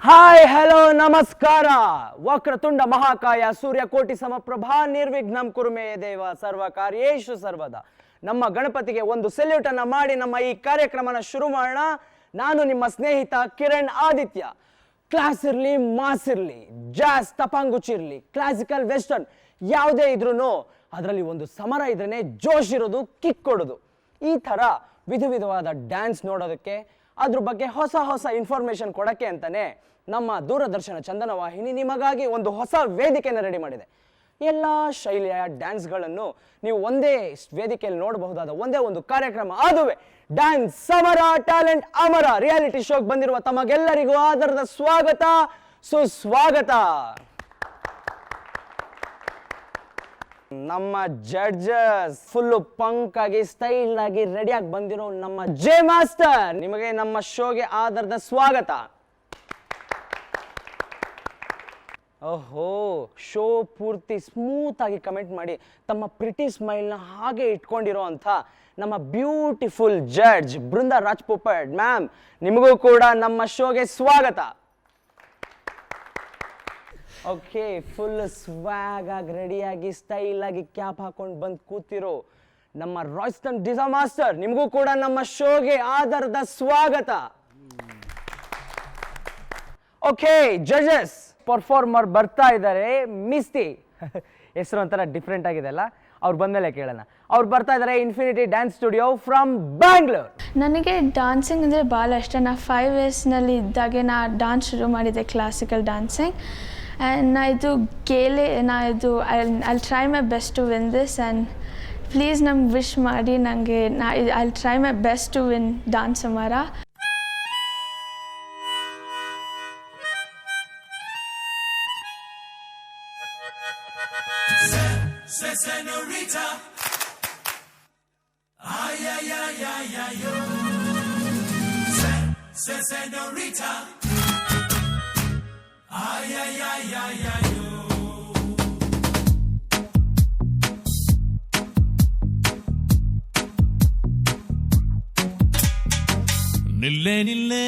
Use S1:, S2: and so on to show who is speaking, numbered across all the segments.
S1: Hi hello ನಮಸ್ಕಾರ. ವಕ್ರತುಂಡ ಮಹಾಕಾಯ ಸೂರ್ಯಕೋಟಿ ಸಮಪ್ರಭಾ ನಿರ್ವಿಘ್ನಂ ಕುರುಮೇ ದೇವ ಸರ್ವ ಕಾರ್ಯೇಷು ಸರ್ವದ. ನಮ್ಮ ಗಣಪತಿಗೆ ಒಂದು ಸೆಲ್ಯೂಟ್ ಅನ್ನ ಮಾಡಿ ನಮ್ಮ ಈ ಕಾರ್ಯಕ್ರಮನ ಶುರು ಮಾಡೋಣ. ನಾನು ನಿಮ್ಮ ಸ್ನೇಹಿತ ಕಿರಣ್ ಆದಿತ್ಯ. ಕ್ಲಾಸ್ ಇರಲಿ, ಮಾಸ್ ಇರಲಿ, ಜಾಸ್ ತಪಾಂಗುಚಿರ್ಲಿ, ಕ್ಲಾಸಿಕಲ್ ವೆಸ್ಟರ್ನ್ ಯಾವುದೇ ಇದ್ರೂ ಅದರಲ್ಲಿ ಒಂದು ಸಮರ ಇದ್ರೇನೆ ಜೋಶ್ ಇರೋದು, ಕಿಕ್ ಕೊಡೋದು. ಈ ಥರ ವಿಧವಾದ ಡ್ಯಾನ್ಸ್ ನೋಡೋದಕ್ಕೆ, ಅದ್ರ ಬಗ್ಗೆ ಹೊಸ ಹೊಸ ಇನ್ಫಾರ್ಮೇಶನ್ ಕೊಡೋಕ್ಕೆ ಅಂತಾನೆ ನಮ್ಮ ದೂರದರ್ಶನ ಚಂದನ ವಾಹಿನಿ ನಿಮಗಾಗಿ ಒಂದು ಹೊಸ ವೇದಿಕೆಯನ್ನು ರೆಡಿ ಮಾಡಿದೆ. ಎಲ್ಲ ಶೈಲಿಯ ಡ್ಯಾನ್ಸ್ಗಳನ್ನು ನೀವು ಒಂದೇ ವೇದಿಕೆಯಲ್ಲಿ ನೋಡಬಹುದಾದ ಒಂದೇ ಒಂದು ಕಾರ್ಯಕ್ರಮ, ಅದುವೇ ಡ್ಯಾನ್ಸ್ ಸಮರ ಟ್ಯಾಲೆಂಟ್ ಅಮರ. ರಿಯಾಲಿಟಿ ಶೋಗೆ ಬಂದಿರುವ ತಮಗೆಲ್ಲರಿಗೂ ಆದರದ ಸ್ವಾಗತ, ಸುಸ್ವಾಗತ. ನಮ್ಮ ಜಡ್ಜಸ್ ಫುಲ್ಲು ಪಂಕ್ ಆಗಿ ಸ್ಟೈಲ್ ಆಗಿ ರೆಡಿಯಾಗಿ ಬಂದಿರೋ ನಮ್ಮ ಜೆ ಮಾಸ್ಟರ್, ನಿಮಗೆ ನಮ್ಮ ಶೋಗೆ ಆದರದ ಸ್ವಾಗತ. ಓಹೋ, ಶೋ ಪೂರ್ತಿ ಸ್ಮೂತ್ ಆಗಿ ಕಮೆಂಟ್ ಮಾಡಿ ತಮ್ಮ ಪ್ರಿಟಿ ಸ್ಮೈಲ್ನ ಹಾಗೆ ಇಟ್ಕೊಂಡಿರೋ ಅಂತ ನಮ್ಮ ಬ್ಯೂಟಿಫುಲ್ ಜಡ್ಜ್ ಬೃಂದಾ ರಾಜ್ಪೋಪಟ್ ಮ್ಯಾಮ್, ನಿಮಗೂ ಕೂಡ ನಮ್ಮ ಶೋಗೆ ಸ್ವಾಗತ. ಓಕೆ, ಫುಲ್ ಸ್ವ್ಯಾಗ್ ಆಗಿ ರೆಡಿಯಾಗಿ ಸ್ಟೈಲ್ ಆಗಿ ಕ್ಯಾಪ್ ಹಾಕೊಂಡು ಬಂದು ಕೂತಿರೋ ನಮ್ಮ ರಾಯ್ಸ್ಟನ್ ಡಿಸಾ ಮಾಸ್ಟರ್, ನಿಮಗೂ ಕೂಡ ನಮ್ಮ ಶೋಗೆ ಆದರದ ಸ್ವಾಗತ. ಓಕೆ ಜಡ್ಜಸ್, ಪರ್ಫಾರ್ಮರ್ ಬರ್ತಾ ಇದ್ದಾರೆ. ಮಿಸ್ತಿ ಹೆಸರು ಒಂಥರ ಡಿಫ್ರೆಂಟ್ ಆಗಿದೆ ಅಲ್ಲ, ಅವ್ರು ಬಂದಮೇಲೆ ಕೇಳೋಣ. ಅವ್ರು ಬರ್ತಾ ಇದ್ದಾರೆ infinity Dance studio from Bangalore.
S2: ನನಗೆ ಡಾನ್ಸಿಂಗ್ ಅಂದರೆ ಭಾಳ ಇಷ್ಟ. ನಾ 5 ಇಯರ್ಸ್ನಲ್ಲಿ ಇದ್ದಾಗೆ ನಾ ಡಾನ್ಸ್ ಶುರು ಮಾಡಿದ್ದೆ, classical dancing. And I try my best to win this. And please ನಮ್ಗೆ ವಿಶ್ ಮಾಡಿ ನನಗೆ, I try my best to win dance ಸಮರ.
S3: Senorita, ay ay ay ay ay yo. Senorita, ay ay ay ay ay yo. Nille nille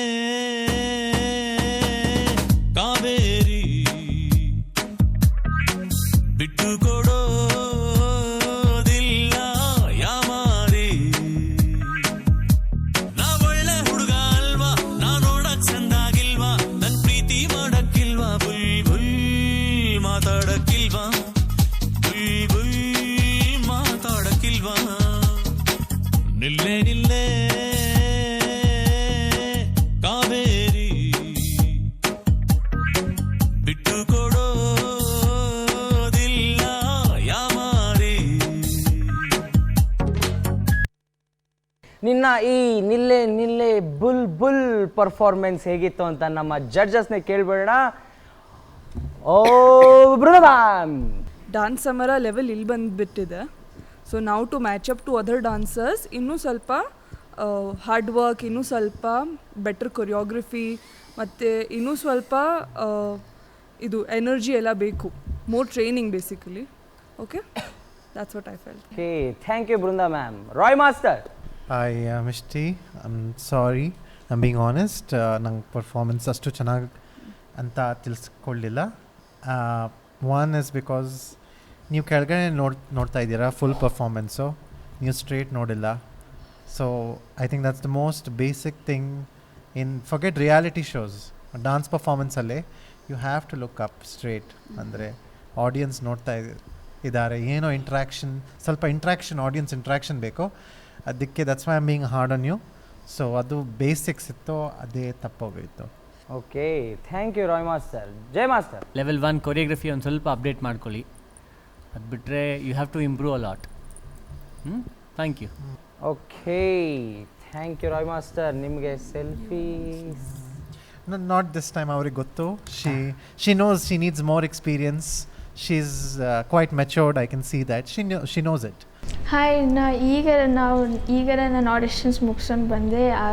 S3: Kaveri bittu kodo ನಿಲ್ಲೆ ನಿಲ್ಲೆ ಕಾವೇರಿ ಬಿಟ್ಟು ಕೊಡೋದಿಲ್ಲ ಯಾಮಾರಿ.
S1: ನಿನ್ನ ಈ ನಿಲ್ಲೆ ನಿಲ್ಲೆ ಬುಲ್ ಬುಲ್ ಪರ್ಫಾರ್ಮೆನ್ಸ್ ಹೇಗಿತ್ತು ಅಂತ ನಮ್ಮ ಜಡ್ಜಸ್ನೇ ಕೇಳ್ಬೇಡ. ಓ Brinda ma'am,
S4: dance Samara level ಇಲ್ಲಿ ಬಂದುಬಿಟ್ಟಿದೆ. ಸೊ ನಾವು to match up to other dancers ಇನ್ನೂ ಸ್ವಲ್ಪ ಹಾರ್ಡ್ ವರ್ಕ್, ಇನ್ನೂ ಸ್ವಲ್ಪ ಬೆಟರ್ ಕೊರಿಯೋಗ್ರಫಿ ಮತ್ತು ಇನ್ನೂ ಸ್ವಲ್ಪ ಇದು ಎನರ್ಜಿ ಎಲ್ಲ ಬೇಕು, more training basically. Okay, that's what I felt.
S1: Okay, thank you Brinda ma'am. Roy master.
S5: Hi, Mishti. I'm sorry. I'm being honest. ನಂಗೆ ಪರ್ಫಾರ್ಮೆನ್ಸ್ ಅಷ್ಟು ಚೆನ್ನಾಗಿ ಅಂತ ತಿಳಿಸ್ಕೊಳ್ಳಿಲ್ಲ. ಒನ್ ಇಸ್ ಬಿಕಾಸ್ ನೀವು ಕೆಳಗಡೆ ನೋಡ್ತಾ ಇದ್ದೀರಾ ಫುಲ್ ಪರ್ಫಾರ್ಮೆನ್ಸು, ನೀವು ಸ್ಟ್ರೇಟ್ ನೋಡಿಲ್ಲ. So I think that's the most basic thing in forget reality shows. Dance ಪರ್ಫಾರ್ಮೆನ್ಸಲ್ಲೇ you have to look up straight. ಅಂದರೆ ಆಡಿಯನ್ಸ್ ನೋಡ್ತಾ ಇದ್ದಾರೆ, ಏನೋ ಇಂಟ್ರ್ಯಾಕ್ಷನ್, ಸ್ವಲ್ಪ ಇಂಟ್ರ್ಯಾಕ್ಷನ್, ಆಡಿಯನ್ಸ್ ಇಂಟ್ರ್ಯಾಕ್ಷನ್ ಬೇಕು. ಅದಕ್ಕೆ that's why I am being hard on you. So ಅದು basics ಇತ್ತು, ಅದೇ ತಪ್ಪೋಗಿತ್ತು.
S1: Okay, thank you Roy master. Jai master.
S6: Level 1 choreography ಒಂದು ಸ್ವಲ್ಪ ಅಪ್ಡೇಟ್ ಮಾಡ್ಕೊಳ್ಳಿ, ಅದು ಬಿಟ್ಟರೆ you have to improve a lot. Thank you.
S1: Okay, thank you Roy master. ನಿಮಗೆ ಸೆಲ್ಫಿ
S5: ನಾಟ್ ದಿಸ್ ಟೈಮ್. ಅವ್ರಿಗೆ ಗೊತ್ತು, she knows she needs more experience. She is quite matured, I can see that. She knows it.
S2: Hi, ಈಗ ನಾನು auditions ಮುಗಿಸ್ಕೊಂಡು ಬಂದೆ. ಆ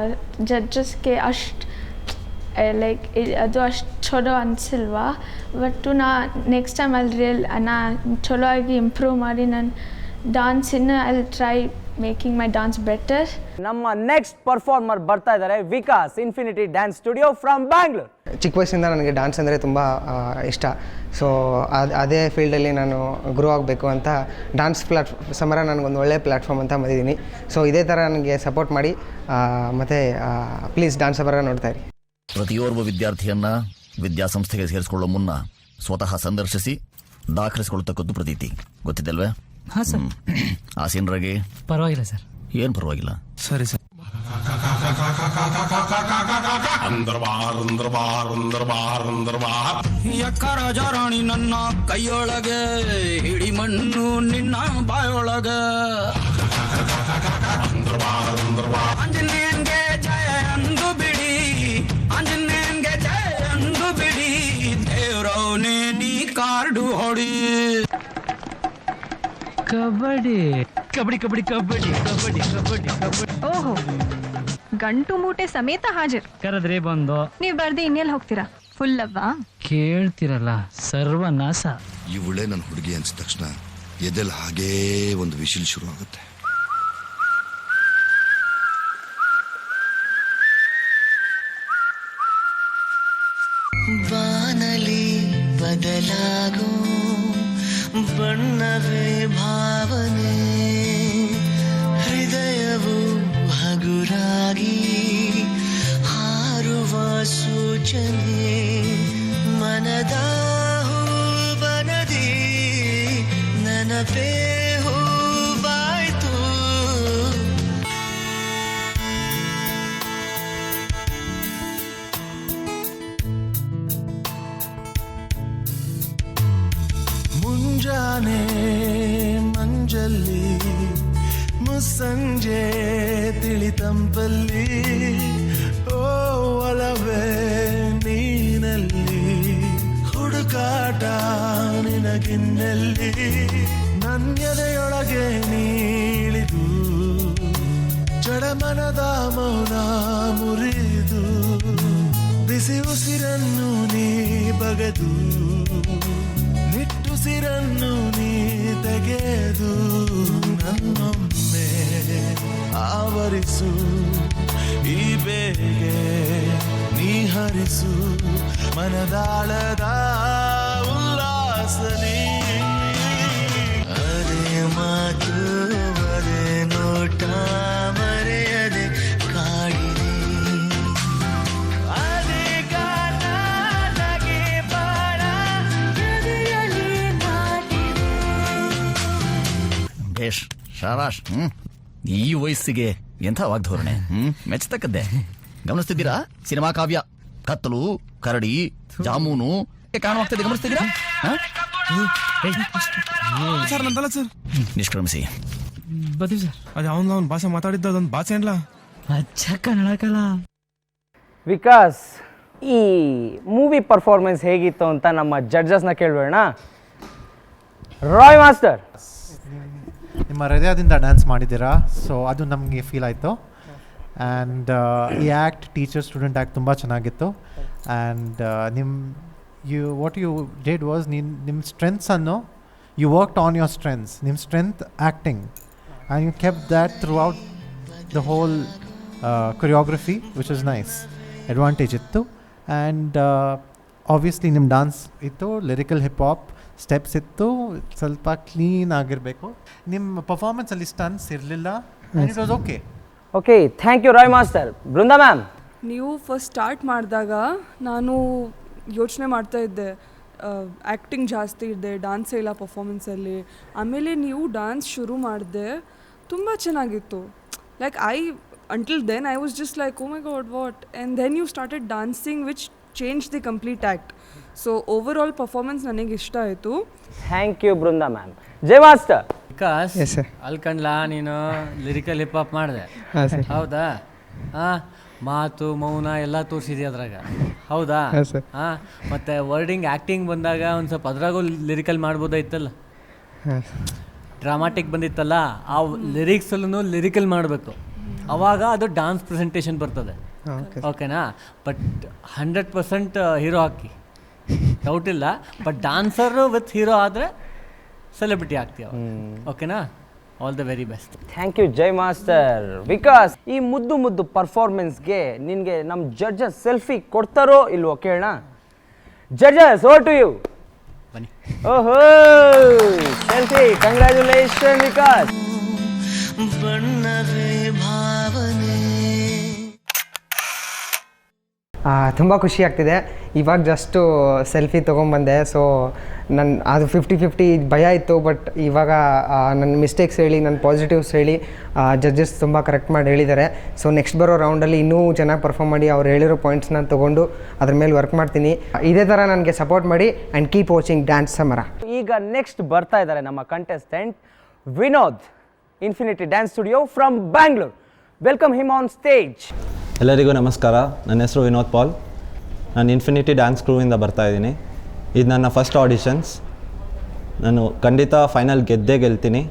S2: ಜಡ್ಜಸ್ಗೆ ಅಷ್ಟು like ಅದು ಅಷ್ಟು ಚಲೋ ಅನಿಸಿಲ್ವಾ. ಬಟ್ ನಾ ನೆಕ್ಸ್ಟ್ ಟೈಮ್ ನಾ ಚಲೋ ಆಗಿ ಇಂಪ್ರೂವ್ ಮಾಡಿ ನಾನು dance I try making my dance better.
S1: ನಮ್ಮ ನೆಕ್ಸ್ಟ್ ಪರ್ಫಾರ್ಮರ್ ಬರ್ತಾ ಇದ್ದಾರೆ Vikas, infinity Dance studio from Bangalore.
S7: ಚಿಕ್ಕ ವಯಸ್ಸಿಂದ ನನಗೆ ಡ್ಯಾನ್ಸ್ ಅಂದರೆ ತುಂಬ ಇಷ್ಟ. ಸೊ ಅದೇ ಫೀಲ್ಡಲ್ಲಿ ನಾನು ಗ್ರೋ ಆಗಬೇಕು ಅಂತ ಡ್ಯಾನ್ಸ್ ಸಮರ ನನಗೊಂದು ಒಳ್ಳೆಯ ಪ್ಲ್ಯಾಟ್ಫಾರ್ಮ್ ಅಂತ ಬಂದಿದ್ದೀನಿ. ಸೊ ಇದೇ ಥರ ನನಗೆ ಸಪೋರ್ಟ್ ಮಾಡಿ ಮತ್ತು ಪ್ಲೀಸ್ ಡ್ಯಾನ್ಸ್ ಸಮರ ನೋಡ್ತಾ ಇರಿ.
S8: ಪ್ರತಿಯೋರ್ವ ವಿದ್ಯಾರ್ಥಿಯನ್ನ ವಿದ್ಯಾಸಂಸ್ಥೆಗೆ ಸೇರಿಸಿಕೊಳ್ಳೋ ಮುನ್ನ ಸ್ವತಃ ಸಂದರ್ಶಿಸಿ ದಾಖಲಿಸಿಕೊಳ್ಳತಕ್ಕದ್ದು ಪ್ರತೀತಿ, ಗೊತ್ತಿದ್ದಲ್ವೇ?
S9: ಹಾಂ ಸರ್.
S8: ಆಸೀನರಾಗಿ
S9: ಪರವಾಗಿಲ್ಲ ಸರ್.
S8: ಏನು ಪರವಾಗಿಲ್ಲ?
S9: ಸರಿ ಸರ್.
S10: ಎಕ್ಕರ ಜರಾಣಿ ನನ್ನ ಕೈಯೊಳಗೆ, ಹಿಡಿ ಮಣ್ಣು ನಿನ್ನ ಬಾಯೊಳಗೆ. ಆಂಜನೇಯನ್ಗೆ ಜಯ ಅಂದು ಬಿಡಿ, ಆಂಜನೇಯನ್ಗೆ ಜಯ ಅಂದು ಬಿಡಿ, ದೇವ್ರವನೇ ನೀ ಕಾರ್ಡು ಹೊಡಿ.
S9: ಕಬಡ್ಡಿ ಕಬಡ್ಡಿ ಕಬಡ್ಡಿ ಕಬಡ್ಡಿ ಕಬಡ್ಡಿ ಕಬಡ್ಡಿ ಕಬಡ್ಡಿ.
S11: ಓಹೋ, ಗಂಟು ಮೂಟೆ ಸಮೇತ ಹಾಜರ್.
S9: ಕರೆದ್ರೆ ಬಂದು
S11: ನೀವ್ ಬರ್ದೆ ಇನ್ನೆಲ್ಲಿ ಹೋಗ್ತೀರಾ? ಫುಲ್ ಅವ್ವಾ?
S9: ಕೇಳ್ತಿರಲ್ಲ, ಸರ್ವನಾಶ.
S12: ಇವಳೇ ನನ್ನ ಹುಡುಗಿ ಅನ್ಸಿದ ತಕ್ಷಣ ಎದೆಲ್ ಹಾಗೇ ಒಂದು ವಿಶಿಲ್ ಶುರು ಆಗುತ್ತೆ.
S10: ಬಾನಲಿ ಬದಲಾಗೋ ಬಣ್ಣವೇ ಭಾವನೆ, ಹೃದಯವು ಹಗುರಾಗಿ ಹಾರುವ ಸೂಚನೆ, ಮನದ ಹೂವನದಿ ನೆನಪೇ ಹೂವಾಯ್ತು. ಮುಂಜಾನೆ ಮಂಜಲ್ಲಿ ಮುಸ್ಸಂಜೆ ತಿಳಿತಂಪಲ್ಲಿ, ಓ ಒಲವೇ ನೀನಲ್ಲಿ ಹುಡುಕಾಟ ನಿನಗಿನ್ನಲ್ಲಿ, ನನ್ಯದೆಯೊಳಗೆ ನೀಳಿದು ಜಡಮನದ ಮೌನ ಮುರಿದು, ಬಿಸಿ ಉಸಿರನ್ನು ನೀ ಬಗೆದು ನಿಟ್ಟುಸಿರನ್ನು ನೀ ತೆಗೆದು, ನನ್ನೊಮ್ಮೆ ಆವರಿಸು ಈ ಬೇಗೆ ನೀ ಹರಿಸು, ಮನದಾಳದ ಉಲ್ಲಾಸನಿ. ಅದೇ ಮಾತು ಅದೇ ನೋಟ ಮರೆಯದೆ ಕಾಡಿದೆ, ಅದೇ ಗಾನ ನಗೆ ಬಾಣ ಎದೆಯಲ್ಲಿ ನಾಟಿದೆ.
S8: ಬೇಷ್, ಶಾಬಾಷ್. ಈ ವಯಸ್ಸಿಗೆ ಎಂಥ ವಾಗ್ಧೋರಣೆ, ಮೆಚ್ಚತಕ್ಕದ್ದೇ. ಗಮನಿಸ್ತಿದ್ದೀರಾ? ಸಿನಿಮಾ ಕಾವ್ಯ, ಕತ್ತಲು, ಕರಡಿ, ಜಾಮೂನು ಕಾಣುವಾಗ್ತದೆ, ಗಮನಿಸ್ತಿದ್ದೀರಾ?
S13: ಸರ್ ನಂದಲ್ಲ ಸರ್.
S8: ನಿಷ್ಕ್ರಮಿಸಿ.
S9: ಬರ್ತೀವಿ ಸರ್.
S13: ಅದು ಅವ್ನ ಭಾಷೆ ಮಾತಾಡಿದ್ದ ಅದೊಂದು ಭಾಷೆ ಏನ್ಲ
S9: ಅಚ್ಚ ಕನ್ನಡಕಲ್ಲ.
S1: ವಿಕಾಸ್, ಈ ಮೂವಿ ಪರ್ಫಾರ್ಮೆನ್ಸ್ ಹೇಗಿತ್ತು ಅಂತ ನಮ್ಮ ಜಡ್ಜಸ್ನ ಕೇಳಬೇಡ. ರಾಯ್ ಮಾಸ್ಟರ್,
S5: ನಿಮ್ಮ ಹೃದಯದಿಂದ ಡ್ಯಾನ್ಸ್ ಮಾಡಿದ್ದೀರಾ, ಸೊ ಅದು ನಮಗೆ ಫೀಲ್ ಆಯಿತು. ಆ್ಯಂಡ್ ಈ ಆ್ಯಕ್ಟ್, ಟೀಚರ್ ಸ್ಟೂಡೆಂಟ್ ಆ್ಯಕ್ಟ್ ತುಂಬ ಚೆನ್ನಾಗಿತ್ತು. And what you did was, ನಿಮ್ಮ ಸ್ಟ್ರೆಂತ್ಸನ್ನು you worked on your strengths, ನಿಮ್ಮ strength acting, and you kept that throughout the whole choreography, which is nice. Advantage ಇತ್ತು. And obviously ನಿಮ್ಮ dance ಇತ್ತು, lyrical hip hop steps ಇತ್ತು, ಸ್ವಲ್ಪ clean ಆಗಿರಬೇಕು. ನಿಮ್ಮ ಪರ್ಫಾರ್ಮೆನ್ಸಲ್ಲಿ ಸ್ಟನ್ಸ್ ಇರಲಿಲ್ಲ, and it was okay.
S1: Okay, thank you Roy master. Brinda ma'am,
S4: ನೀವು ಫಸ್ಟ್ ಸ್ಟಾರ್ಟ್ ಮಾಡಿದಾಗ ನಾನು ಯೋಚನೆ ಮಾಡ್ತಾ ಇದ್ದೆ, ಆ್ಯಕ್ಟಿಂಗ್ ಜಾಸ್ತಿ ಇದೆ, ಡಾನ್ಸೇ ಇಲ್ಲ ಪರ್ಫಾರ್ಮೆನ್ಸಲ್ಲಿ. ಆಮೇಲೆ ನೀವು ಡಾನ್ಸ್ ಶುರು ಮಾಡಿದೆ, ತುಂಬ ಚೆನ್ನಾಗಿತ್ತು. Like until then I was just like, oh my god, what? And then you started dancing, which changed the complete act. So overall performance ನನಗೆ ಇಷ್ಟ ಆಯಿತು.
S1: Thank you Brinda ma'am. Jai master.
S6: Vikas, ಅಲ್ಲಿ ಕಣ್ಲಾ ನೀನು ಲಿರಿಕಲ್ ಹಿಪ್ ಹಾಪ್ ಮಾಡಿದೆ, ಹೌದಾ? ಮಾತು ಮೌನ ಎಲ್ಲ ತೋರಿಸಿದ್ಯಾ ಅದ್ರಾಗ, ಹೌದಾ? ಮತ್ತು ವರ್ಡಿಂಗ್ ಆ್ಯಕ್ಟಿಂಗ್ ಬಂದಾಗ ಒಂದು ಸ್ವಲ್ಪ ಅದ್ರಾಗೂ ಲಿರಿಕಲ್ ಮಾಡ್ಬೋದಾಯ್ತಲ್ಲ, ಡ್ರಾಮಾಟಿಕ್ ಬಂದಿತ್ತಲ್ಲ, ಆ ಲಿರಿಕ್ಸಲ್ಲೂ ಲಿರಿಕಲ್ ಮಾಡಬೇಕು, ಅವಾಗ ಅದು ಡಾನ್ಸ್ ಪ್ರೆಸೆಂಟೇಷನ್ ಬರ್ತದೆ. ಓಕೆನಾ? ಬಟ್ 100% ಹೀರೋ ಹಾಕಿ, ಡೌಟ್ ಇಲ್ಲ. ಬಟ್ ಡಾನ್ಸರು ವಿತ್ ಹೀರೋ ಆದರೆ ಸೆಲೆಬ್ರಿಟಿ ಆಗ್ತೀಯ, ಓಕೆನಾ? All the very best.
S1: Thank you Jai master. Vikas, ಈ ಮುದ್ದು ಮುದ್ದು ಪರ್ಫಾರ್ಮೆನ್ಸ್ಗೆ ನಿನಗೆ ನಮ್ಮ ಜಡ್ಜಸ್ ಸೆಲ್ಫಿ ಕೊಡ್ತಾರೋ ಇಲ್ವೋ ಕೇಳೋಣ. Judges, over to you.
S6: ಬನ್ನಿ.
S1: ಓಹೋ, ಸೆಲ್ಫಿ. ಕಂಗ್ರ್ಯಾಚುಲೇಷನ್ ವಿಕಾಸ್.
S10: ಬಣ್ಣವೇ ಭಾವನೆ.
S7: ತುಂಬ ಖುಷಿ ಆಗ್ತಿದೆ. ಇವಾಗ ಜಸ್ಟು ಸೆಲ್ಫಿ ತೊಗೊಂಬಂದೆ. ಸೊ ಅದು 50-50 ಭಯ ಇತ್ತು. ಬಟ್ ಇವಾಗ ನನ್ನ ಮಿಸ್ಟೇಕ್ಸ್ ಹೇಳಿ, ನನ್ನ ಪಾಸಿಟಿವ್ಸ್ ಹೇಳಿ ಜಡ್ಜಸ್ ತುಂಬ ಕರೆಕ್ಟ್ ಮಾಡಿ ಹೇಳಿದ್ದಾರೆ. ಸೊ ನೆಕ್ಸ್ಟ್ ಬರೋ ರೌಂಡಲ್ಲಿ ಇನ್ನೂ ಚೆನ್ನಾಗಿ ಪರ್ಫಾರ್ಮ್ ಮಾಡಿ ಅವ್ರು ಹೇಳಿರೋ ಪಾಯಿಂಟ್ಸ್ನ ತೊಗೊಂಡು ಅದ್ರ ಮೇಲೆ ವರ್ಕ್ ಮಾಡ್ತೀನಿ. ಇದೇ ಥರ ನನಗೆ ಸಪೋರ್ಟ್ ಮಾಡಿ ಆ್ಯಂಡ್ ಕೀಪ್ ವಾಚಿಂಗ್ ಡ್ಯಾನ್ಸ್ ಸಮರ.
S1: ಈಗ ನೆಕ್ಸ್ಟ್ ಬರ್ತಾ ಇದ್ದಾರೆ ನಮ್ಮ contestant Vinod, infinity Dance studio from Bangalore. Welcome him on stage.
S14: ಎಲ್ಲರಿಗೂ ನಮಸ್ಕಾರ. ನನ್ನ ಹೆಸರು ವಿನೋದ್ ಪಾಲ್. ನಾನು ಇನ್ಫಿನಿಟಿ ಡ್ಯಾನ್ಸ್ ಕ್ರೂವಿಂದ ಬರ್ತಾಯಿದ್ದೀನಿ. ಇದು ನನ್ನ ಫಸ್ಟ್ ಆಡಿಷನ್ಸ್. ನಾನು ಖಂಡಿತ ಫೈನಲ್ ಗೆದ್ದೇ ಗೆಲ್ತೀನಿ.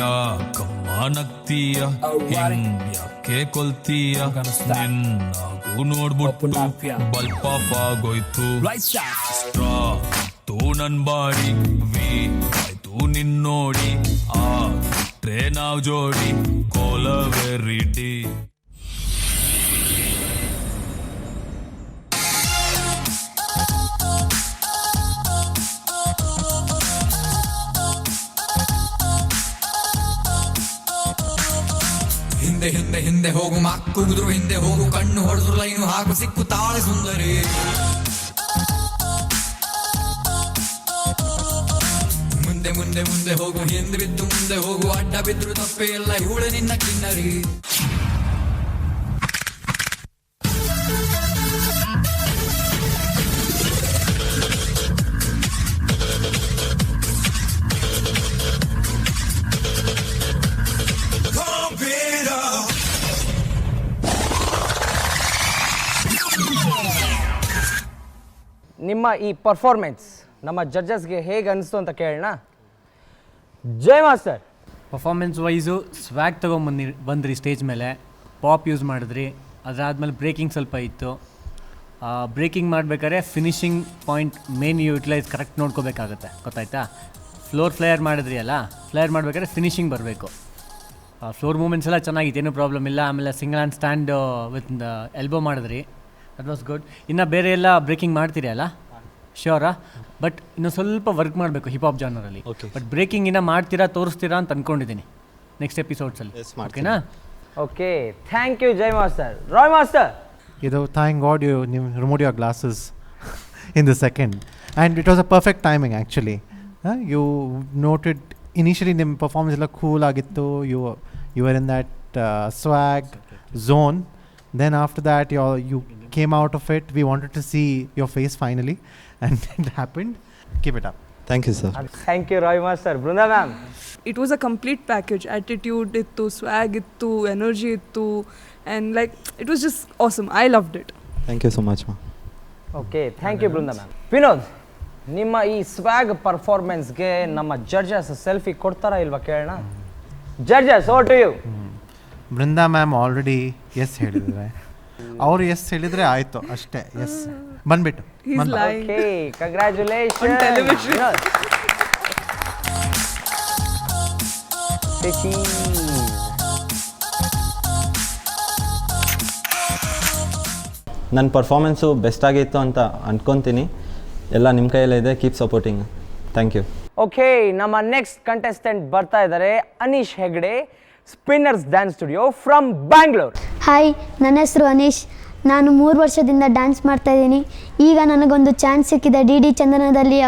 S3: ಯಾಕಮ್ಮನಗ್ತೀಯ ಹಿಂಗ್ಯಾಕೆ ಕೊಲ್ತೀಯ ನಿನ್ನಾಗೂ ನೋಡ್ಬಿಟ್ಟು ಬಲ್ಪ ಆಗೋಯ್ತು. ತೂ ನನ್ ಬಾಡಿ ಆಯ್ತು ನಿನ್ನೋಡಿ ಆಟ್ರೆ ನಾವ್ ಜೋಡಿ ಕೋಲವೇ ರೆಡಿ.
S10: ಹಿಂದೆ ಹಿಂದೆ ಹಿಂದೆ ಹೋಗು ಮಕ್ಕುಗಿದ್ರು ಹಿಂದೆ ಹೋಗು ಕಣ್ಣು ಹೊಡೆದ್ರು ಲೈನು ಹಾಕು ಸಿಕ್ಕು ತಾಳೆ ಸುಂದರಿ. ಮುಂದೆ ಮುಂದೆ ಮುಂದೆ ಹೋಗು ಹಿಂದೆ ಬಿದ್ದು ಮುಂದೆ ಹೋಗು ಅಡ್ಡ ಬಿದ್ರು ತಪ್ಪೇ ಎಲ್ಲ ಇವಳೆ ನಿನ್ನ ಕಿನ್ನರಿ.
S1: ನಿಮ್ಮ ಈ ಪರ್ಫಾರ್ಮೆನ್ಸ್ ನಮ್ಮ ಜಡ್ಜಸ್ಗೆ ಹೇಗೆ ಅನಿಸ್ತು ಅಂತ ಕೇಳೋಣ. ಜೈ ಮಾಸ್ಟರ್.
S6: ಪರ್ಫಾರ್ಮೆನ್ಸ್ ವೈಸು ಸ್ವ್ಯಾಗ್ ಬಂದ್ರಿ ಸ್ಟೇಜ್ ಮೇಲೆ. ಪಾಪ್ ಯೂಸ್ ಮಾಡಿದ್ರಿ. ಅದಾದಮೇಲೆ ಬ್ರೇಕಿಂಗ್ ಸ್ವಲ್ಪ ಇತ್ತು. ಬ್ರೇಕಿಂಗ್ ಮಾಡಬೇಕಾದ್ರೆ finishing point main utilise correct ನೋಡ್ಕೋಬೇಕಾಗತ್ತೆ, ಗೊತ್ತಾಯ್ತಾ? ಫ್ಲೋರ್ ಫ್ಲೇಯರ್ ಮಾಡಿದ್ರಿ ಅಲ್ಲ, ಫ್ಲೇಯರ್ ಮಾಡಬೇಕಾದ್ರೆ ಫಿನಿಷಿಂಗ್ ಬರಬೇಕು. ಫ್ಲೋರ್ ಮೂಮೆಂಟ್ಸ್ ಎಲ್ಲ ಚೆನ್ನಾಗಿತ್ತು, ಏನೂ ಪ್ರಾಬ್ಲಮ್ ಇಲ್ಲ. ಆಮೇಲೆ single hand stand with elbow ಮಾಡಿದ್ರಿ, ದಟ್ ವಾಸ್ ಗುಡ್. ಇನ್ನು ಬೇರೆ ಎಲ್ಲ ಬ್ರೇಕಿಂಗ್ ಮಾಡ್ತೀರಿ ಅಲ್ಲ? ಶ್ಯೂರಾ? ಬಟ್ ಇನ್ನು ಸ್ವಲ್ಪ ವರ್ಕ್ ಮಾಡಬೇಕು ಹಿಪ್ ಹಾಪ್ ಜಾನರಲ್ಲಿ. ಬಟ್ ಬ್ರೇಕಿಂಗ್ ಇನ್ನೂ ಮಾಡ್ತೀರಾ, ತೋರಿಸ್ತೀರಾ ಅಂತ ಅಂದ್ಕೊಂಡಿದ್ದೀನಿ ನೆಕ್ಸ್ಟ್ ಎಪಿಸೋಡ್ಸಲ್ಲಿ. ಓಕೆನಾ?
S1: Okay, thank you Jai master. Roy master.
S5: Thank God you removed your glasses in the second. And it was a perfect timing actually. You noted initially the performance was cool agittu. You were in that swag zone. Then after that you came out of it. We wanted to see your face finally and it happened. Keep it up.
S14: Thank you, sir.
S1: Thank you, Roy Master. Brunda ma'am.
S4: It was a complete package. Attitude ittu, swag ittu, energy ittu, and like it was just awesome. I loved it.
S14: Thank you so much, ma'am.
S1: Okay, thank you, Brunda ma'am. Vinod, ನಿಮ್ಮ ಈ ಸ್ವ್ಯಾಗ್ ಪರ್ಫಾರ್ಮೆನ್ಸ್ಗೆ ನಮ್ಮ judges selfie ಕೊಡ್ತಾರಾ ಇಲ್ವಾ ಕೇಳೋಣ. Judges, over to you.
S5: Brinda ma'am already yes ಹೇಳಿದ್ರೆ, ಅವರು yes ಹೇಳಿದ್ರೆ ಆಯ್ತು ಅಷ್ಟೇ. ಎಸ್ ಬಂದ್ಬಿಟ್ಟು.
S1: Okay, congratulation.
S14: ನನ್ನ ಪರ್ಫಾರ್ಮೆನ್ಸು ಬೆಸ್ಟ್ ಆಗಿತ್ತು ಅಂತ ಅಂದ್ಕೊತೀನಿ. ಎಲ್ಲ ನಿಮ್ಮ ಕೈಯಲ್ಲಿದೆ. Keep supporting. Thank you.
S1: Okay, ನಮ್ಮ ನೆಕ್ಸ್ಟ್ ಕಂಟೆಸ್ಟೆಂಟ್ ಬರ್ತಾ ಇದ್ದಾರೆ Anish Hegde, spinners dance studio from Bangalore.
S15: Hi, ನನ್ನ ಹೆಸರು ಅನೀಶ್. ನಾನು 3 ವರ್ಷದಿಂದ ಡ್ಯಾನ್ಸ್ ಮಾಡ್ತಾಯಿದ್ದೀನಿ. ಈಗ ನನಗೊಂದು ಚಾನ್ಸ್ ಸಿಕ್ಕಿದೆ, ಡಿ ಡಿ ಚಂದನದಲ್ಲಿ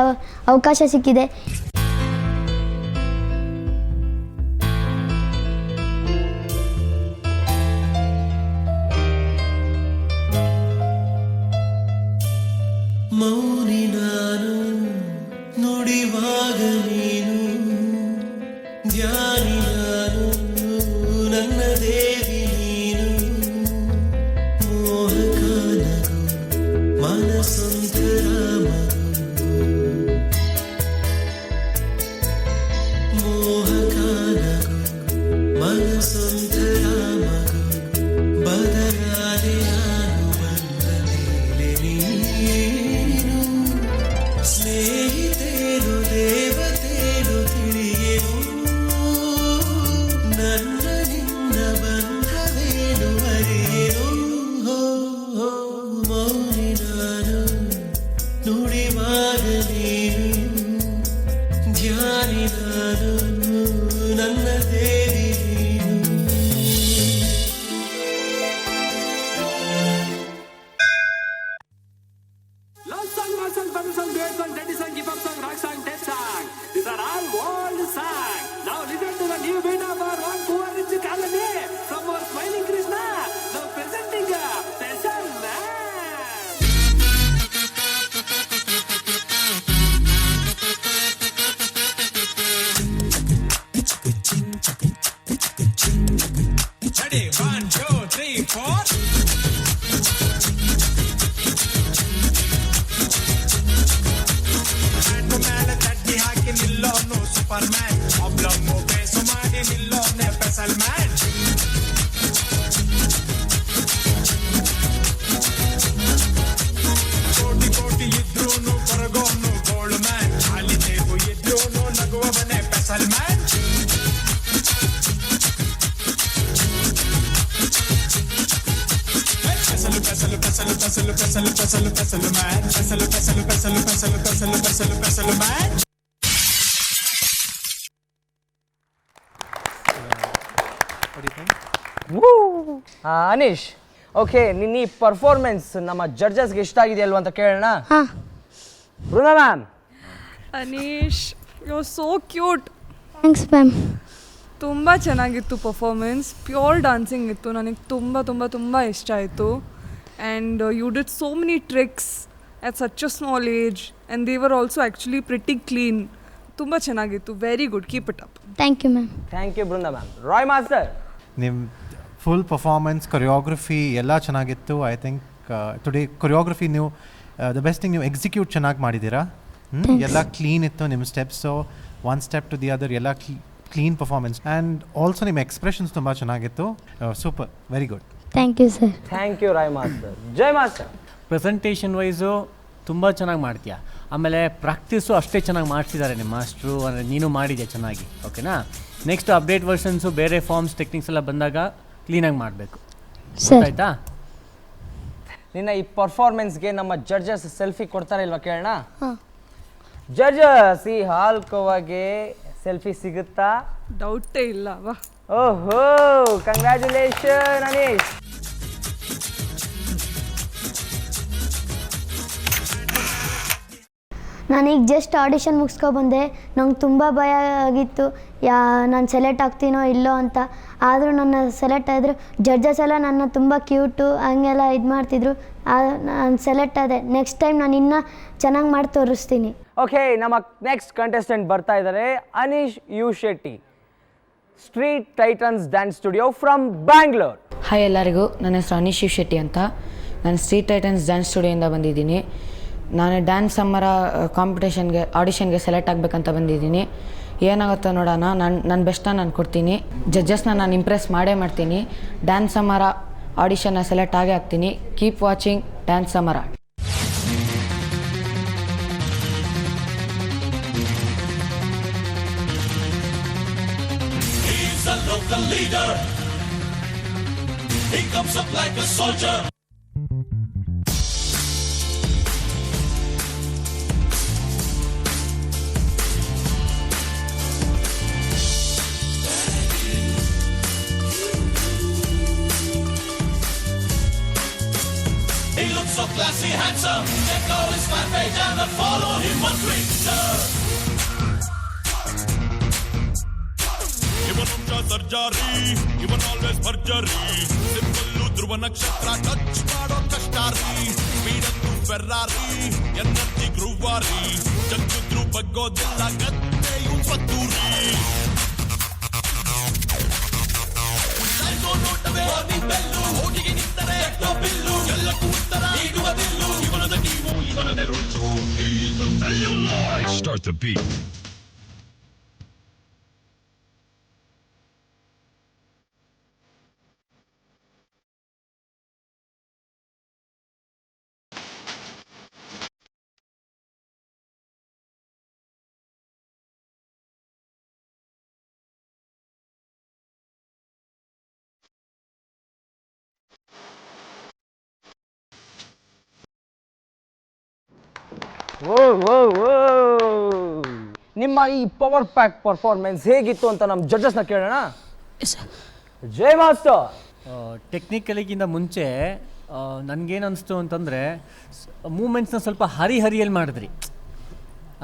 S15: ಅವಕಾಶ ಸಿಕ್ಕಿದೆ.
S10: ಮೌನಿ ನಾನು ನುಡಿವಾಗ ನೀನು, ಧ್ಯಾನಿ ನಾನು ನನ್ನ ದೇವಿ ನೀನು, ಮೋಹಕ ನಗು ಮನಸೊಂದರ ಮಗು,
S16: ಧ್ಯಾನ ನೀನು ಧ್ಯಾನಿ ನಾನು ನನ್ನ ದೇವಿ ನೀನು.
S17: Love song, love song, battle song, duet song, daddy song, hip hop song, rock song, dance song. These are all old songs. Now listen to the new beat of our own poor rich colony from our smiling Krishna. Now presenting Special Man.
S10: Ready, 1, 2, 3, 4. ಮೇಲೆ ತಟ್ಟಿ ಹಾಕಿ ನಿಲ್ಲೋನು super man, problem ಬೇಸು ಮಾಡಿ ನಿಲ್ಲೋನೆ special man. ಕೋಟಿ ಕೋಟಿ ಇದ್ರೂನು ಕೊರಗೋನು gold man, ಖಾಲಿ ಜೇಬು ಇದ್ರೂನು ನಗುವವನೇ special man. Pesalo, pesalo, pesalo, pesalo, pesalo, pesalo, pesalo, man. Pesalo, pesalo, pesalo, pesalo, pesalo, pesalo, pesalo, man.
S1: Anish, okay, ನಿನ್ನ ಈ ಪರ್ಫಾರ್ಮೆನ್ಸ್ ನಮ್ಮ ಜಡ್ಜಸ್ಗೆ ಇಷ್ಟ ಆಗಿದೆಯಲ್ವ ಅಂತ ಕೇಳೋಣ. Brinda ma'am.
S4: Anish, you are so cute.
S15: Thanks ma'am.
S4: ತುಂಬ ಚೆನ್ನಾಗಿತ್ತು ಪರ್ಫಾರ್ಮೆನ್ಸ್, ಪ್ಯೂರ್ ಡಾನ್ಸಿಂಗ್ ಇತ್ತು. ನನಗೆ ತುಂಬ ತುಂಬ ತುಂಬ ಇಷ್ಟ ಆಯಿತು. And you did so many tricks at such a small age and they were also actually pretty clean. ತುಂಬ ಚೆನ್ನಾಗಿತ್ತು. Very good, keep it up.
S15: Thank you ma'am.
S1: Thank you Brinda ma'am. Roy master,
S5: ನಿಮ್ಮ ಫುಲ್ ಪರ್ಫಾರ್ಮೆನ್ಸ್, ಕೊರಿಯೋಗ್ರಫಿ ಎಲ್ಲ ಚೆನ್ನಾಗಿತ್ತು. I think today choreography ನೀವು the best thing, ನೀವು execute ಚೆನ್ನಾಗಿ ಮಾಡಿದ್ದೀರಾ. ಎಲ್ಲ ಕ್ಲೀನ್ ಇತ್ತು ನಿಮ್ಮ steps, one step to the other, ಎಲ್ಲ ಕ್ಲೀನ್ ಪರ್ಫಾರ್ಮೆನ್ಸ್. ಆ್ಯಂಡ್ ಆಲ್ಸೋ ನಿಮ್ಮ ಎಕ್ಸ್ಪ್ರೆಷನ್ಸ್ ತುಂಬ ಚೆನ್ನಾಗಿತ್ತು. Super, very good.
S15: Thank you sir.
S1: Thank you Roy master. Jai master.
S6: Presentation wise ತುಂಬ ಚೆನ್ನಾಗಿ ಮಾಡ್ತೀಯ, ಆಮೇಲೆ ಪ್ರಾಕ್ಟೀಸು ಅಷ್ಟೇ ಚೆನ್ನಾಗಿ ಮಾಡಿಸಿದ್ದಾರೆ ನಿಮ್ಮ ಮಾಸ್ಟ್ರು, ಅಂದರೆ ನೀನು ಮಾಡಿದ್ಯಾ ಚೆನ್ನಾಗಿ. ಓಕೆನಾ? ನೆಕ್ಸ್ಟ್ ಅಪ್ಡೇಟ್ ವರ್ಷನ್ಸು ಬೇರೆ ಫಾರ್ಮ್ಸ್ ಟೆಕ್ನಿಕ್ಸ್ ಎಲ್ಲ ಬಂದಾಗ ಕ್ಲೀನಾಗಿ ಮಾಡಬೇಕು, ಆಯಿತಾ?
S1: ನಿನ್ನ ಈ ಪರ್ಫಾರ್ಮೆನ್ಸ್ಗೆ ನಮ್ಮ ಜಡ್ಜಸ್ ಸೆಲ್ಫಿ ಕೊಡ್ತಾರೆ ಇಲ್ವಾ ಕೇಳೋಣ. ಜಡ್ಜಸ್, ಈ ಹಾಲ್ಕೋವಾಗೆ ಸೆಲ್ಫಿ ಸಿಗುತ್ತಾ?
S4: ಡೌಟೇ ಇಲ್ಲ. ವಾ,
S1: ಓಹೋ, ಕಂಗ್ರ್ಯಾಚುಲೇಷನ್ ಅನೀಶ್.
S15: ನಾನೀಗ ಜಸ್ಟ್ ಆಡಿಷನ್ ಮುಗಿಸ್ಕೊಬಂದೆ. ನಂಗೆ ತುಂಬ ಭಯ ಆಗಿತ್ತು, ನಾನು ಸೆಲೆಕ್ಟ್ ಆಗ್ತೀನೋ ಇಲ್ಲೋ ಅಂತ. ಆದರೂ ನನ್ನ ಸೆಲೆಕ್ಟ್ ಆದರು. ಜಡ್ಜಸ್ ಎಲ್ಲ ನನ್ನ ತುಂಬ ಕ್ಯೂಟು ಹಂಗೆಲ್ಲ ಇದು ಮಾಡ್ತಿದ್ರು. ನಾನು ಸೆಲೆಕ್ಟ್ ಆದೆ. ನೆಕ್ಸ್ಟ್ ಟೈಮ್ ನಾನು ಇನ್ನೂ ಚೆನ್ನಾಗಿ ಮಾಡಿ ತೋರಿಸ್ತೀನಿ.
S1: ಓಕೆ, ನಮ್ಮ ನೆಕ್ಸ್ಟ್ ಕಂಟೆಸ್ಟೆಂಟ್ ಬರ್ತಾ ಇದ್ದಾರೆ. Anish U Shetty, street Titans dance studio from Bangalore.
S18: Hi ಎಲ್ಲರಿಗೂ, ನನ್ನ ಹೆಸರು ಅನೀಶ್ ಯು ಶೆಟ್ಟಿ ಅಂತ. ನಾನು ಸ್ಟ್ರೀಟ್ ಟೈಟನ್ಸ್ ಡ್ಯಾನ್ಸ್ ಸ್ಟುಡಿಯೋಯಿಂದ ಬಂದಿದ್ದೀನಿ. ನಾನು ಡ್ಯಾನ್ಸ್ ಸಮ್ಮರ ಕಾಂಪಿಟೇಷನ್ಗೆ ಆಡಿಷನ್ಗೆ ಸೆಲೆಕ್ಟ್ ಆಗಬೇಕಂತ ಬಂದಿದ್ದೀನಿ. ಏನಾಗುತ್ತೋ ನೋಡೋಣ. ನನ್ನ ಬೆಸ್ಟನ್ನ ನಾನು ಕೊಡ್ತೀನಿ. ಜಡ್ಜಸ್ನ ನಾನು ಇಂಪ್ರೆಸ್ ಮಾಡೇ ಮಾಡ್ತೀನಿ. ಡ್ಯಾನ್ಸ್ ಸಮ್ಮರ ಆಡಿಷನ್ನ ಸೆಲೆಕ್ಟ್ ಆಗೇ ಆಗ್ತೀನಿ. Keep watching dance Samara.
S16: He's a local leader. He comes up like a soldier. He looks so classy, handsome. Check out his fan page and follow him on Twitter. ಇವನೊಂದ ಸರ್ಜಾರಿ, ಇವನ್ always ಭರ್ಜರಿ. Simple Dhruva ನಕ್ಷತ್ರ touch ಮಾಡೋ ಕಷ್ಟಾರಿ. ಸ್ಪೀಡಂತೂ ಫೆರ್ರಾರಿ, energy ಗ್ರೂವಾರಿ. ಜಗ್ಗಿದ್ರು ಬಗ್ಗೋದಿಲ್ಲ, ಗದ್ದೆಯು ಫತ್ತೂರಿ. ನೋಟವೇ bell, ಹೋಟಿಗೆ ನಿಂತರೆ bill. ಎಲ್ಲಕ್ಕೂ ಉತ್ತರ ನೀಡುವ bill. ಇವನದ team, ಇವನದೇ ರುಚು. Start the beat.
S1: ಓ ಓ ಓ ನಿಮ್ಮ ಈ ಪವರ್ ಪ್ಯಾಕ್ ಪರ್ಫಾರ್ಮೆನ್ಸ್ ಹೇಗಿತ್ತು ಅಂತ ನಮ್ಮ ಜಡ್ಜಸ್ನ ಕೇಳೋಣ. ಜೈ ಮಾಸ್ಟರ್.
S6: ಟೆಕ್ನಿಕಲಿಗಿಂತ ಮುಂಚೆ ನನಗೇನು ಅನಿಸ್ತು ಅಂತಂದರೆ ಮೂಮೆಂಟ್ಸ್ನ ಸ್ವಲ್ಪ ಹರಿಯಲ್ಲಿ ಮಾಡಿದ್ರಿ.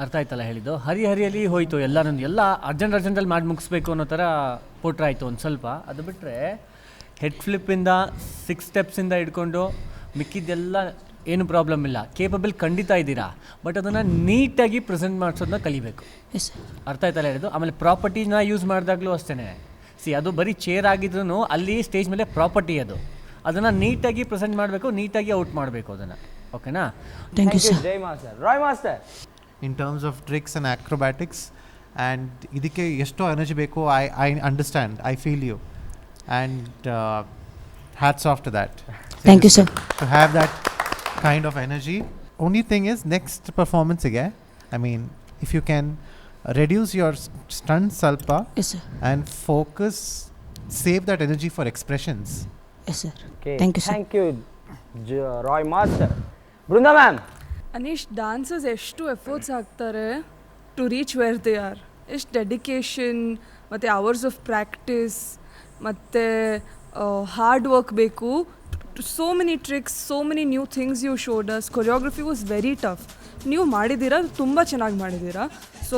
S6: ಅರ್ಥ ಆಯ್ತಲ್ಲ ಹೇಳಿದ್ದು? ಹರಿಯಲ್ಲಿ ಹೋಯಿತು ಎಲ್ಲ ಅರ್ಜೆಂಟಲ್ಲಿ ಮಾಡಿ ಮುಗಿಸ್ಬೇಕು ಅನ್ನೋ ಥರ ಆಯಿತು ಒಂದು ಸ್ವಲ್ಪ. ಅದು ಬಿಟ್ಟರೆ ಹೆಡ್ ಫ್ಲಿಪ್ಪಿಂದ 6 ಸ್ಟೆಪ್ಸಿಂದ ಹಿಡ್ಕೊಂಡು ಮಿಕ್ಕಿದ್ದೆಲ್ಲ ಏನು ಪ್ರಾಬ್ಲಮ್ ಇಲ್ಲ, ಕೇಪಬಲ್ ಖಂಡಿತ ಇದ್ದೀರಾ. ಬಟ್ ಅದನ್ನು ನೀಟಾಗಿ ಪ್ರೆಸೆಂಟ್ ಮಾಡಿಸೋದನ್ನ ಕಲಿಬೇಕು. ಅರ್ಥ ಆಯ್ತಲ್ಲ ಹೇಳಿದ್ದು? ಆಮೇಲೆ ಪ್ರಾಪರ್ಟಿನ ಯೂಸ್ ಮಾಡಿದಾಗಲೂ ಅಷ್ಟೇ. ಅದು ಬರೀ ಚೇರ್ ಆಗಿದ್ರೂ ಅಲ್ಲಿ ಸ್ಟೇಜ್ ಮೇಲೆ ಪ್ರಾಪರ್ಟಿ ಅದನ್ನು ನೀಟಾಗಿ ಪ್ರೆಸೆಂಟ್ ಮಾಡಬೇಕು, ನೀಟಾಗಿ ಔಟ್ ಮಾಡಬೇಕು ಅದನ್ನು. ಓಕೆನಾ?
S1: Thank you Jai master. Roy master,
S5: in terms of tricks and acrobatics, and ಇದಕ್ಕೆ ಎಷ್ಟೋ ಎನರ್ಜಿ ಬೇಕು. I understand, I feel you, and hats off to that.
S18: Thank you, sir.
S5: To have that kind of energy. Only thing is next performance again, I mean, if you can reduce your stunts ಸ್ವಲ್ಪ,
S18: Yes, sir.
S5: and focus, save that energy for expressions.
S18: Yes, sir.
S1: Okay,
S18: Thank you, sir.
S1: Thank you Roy master. Brinda ma'am,
S4: Anish, dancers ಎಷ್ಟು efforts ಹಾಕ್ತಾರೆ to reach where they are. ಎಷ್ಟು dedication ಮತ್ತು hours of practice ಮತ್ತು hard work ಬೇಕು. So many tricks, so many new things you showed us. Choreography was very tough. ನೀವು ಮಾಡಿದ್ದೀರಾ, ತುಂಬ ಚೆನ್ನಾಗಿ ಮಾಡಿದ್ದೀರಾ. So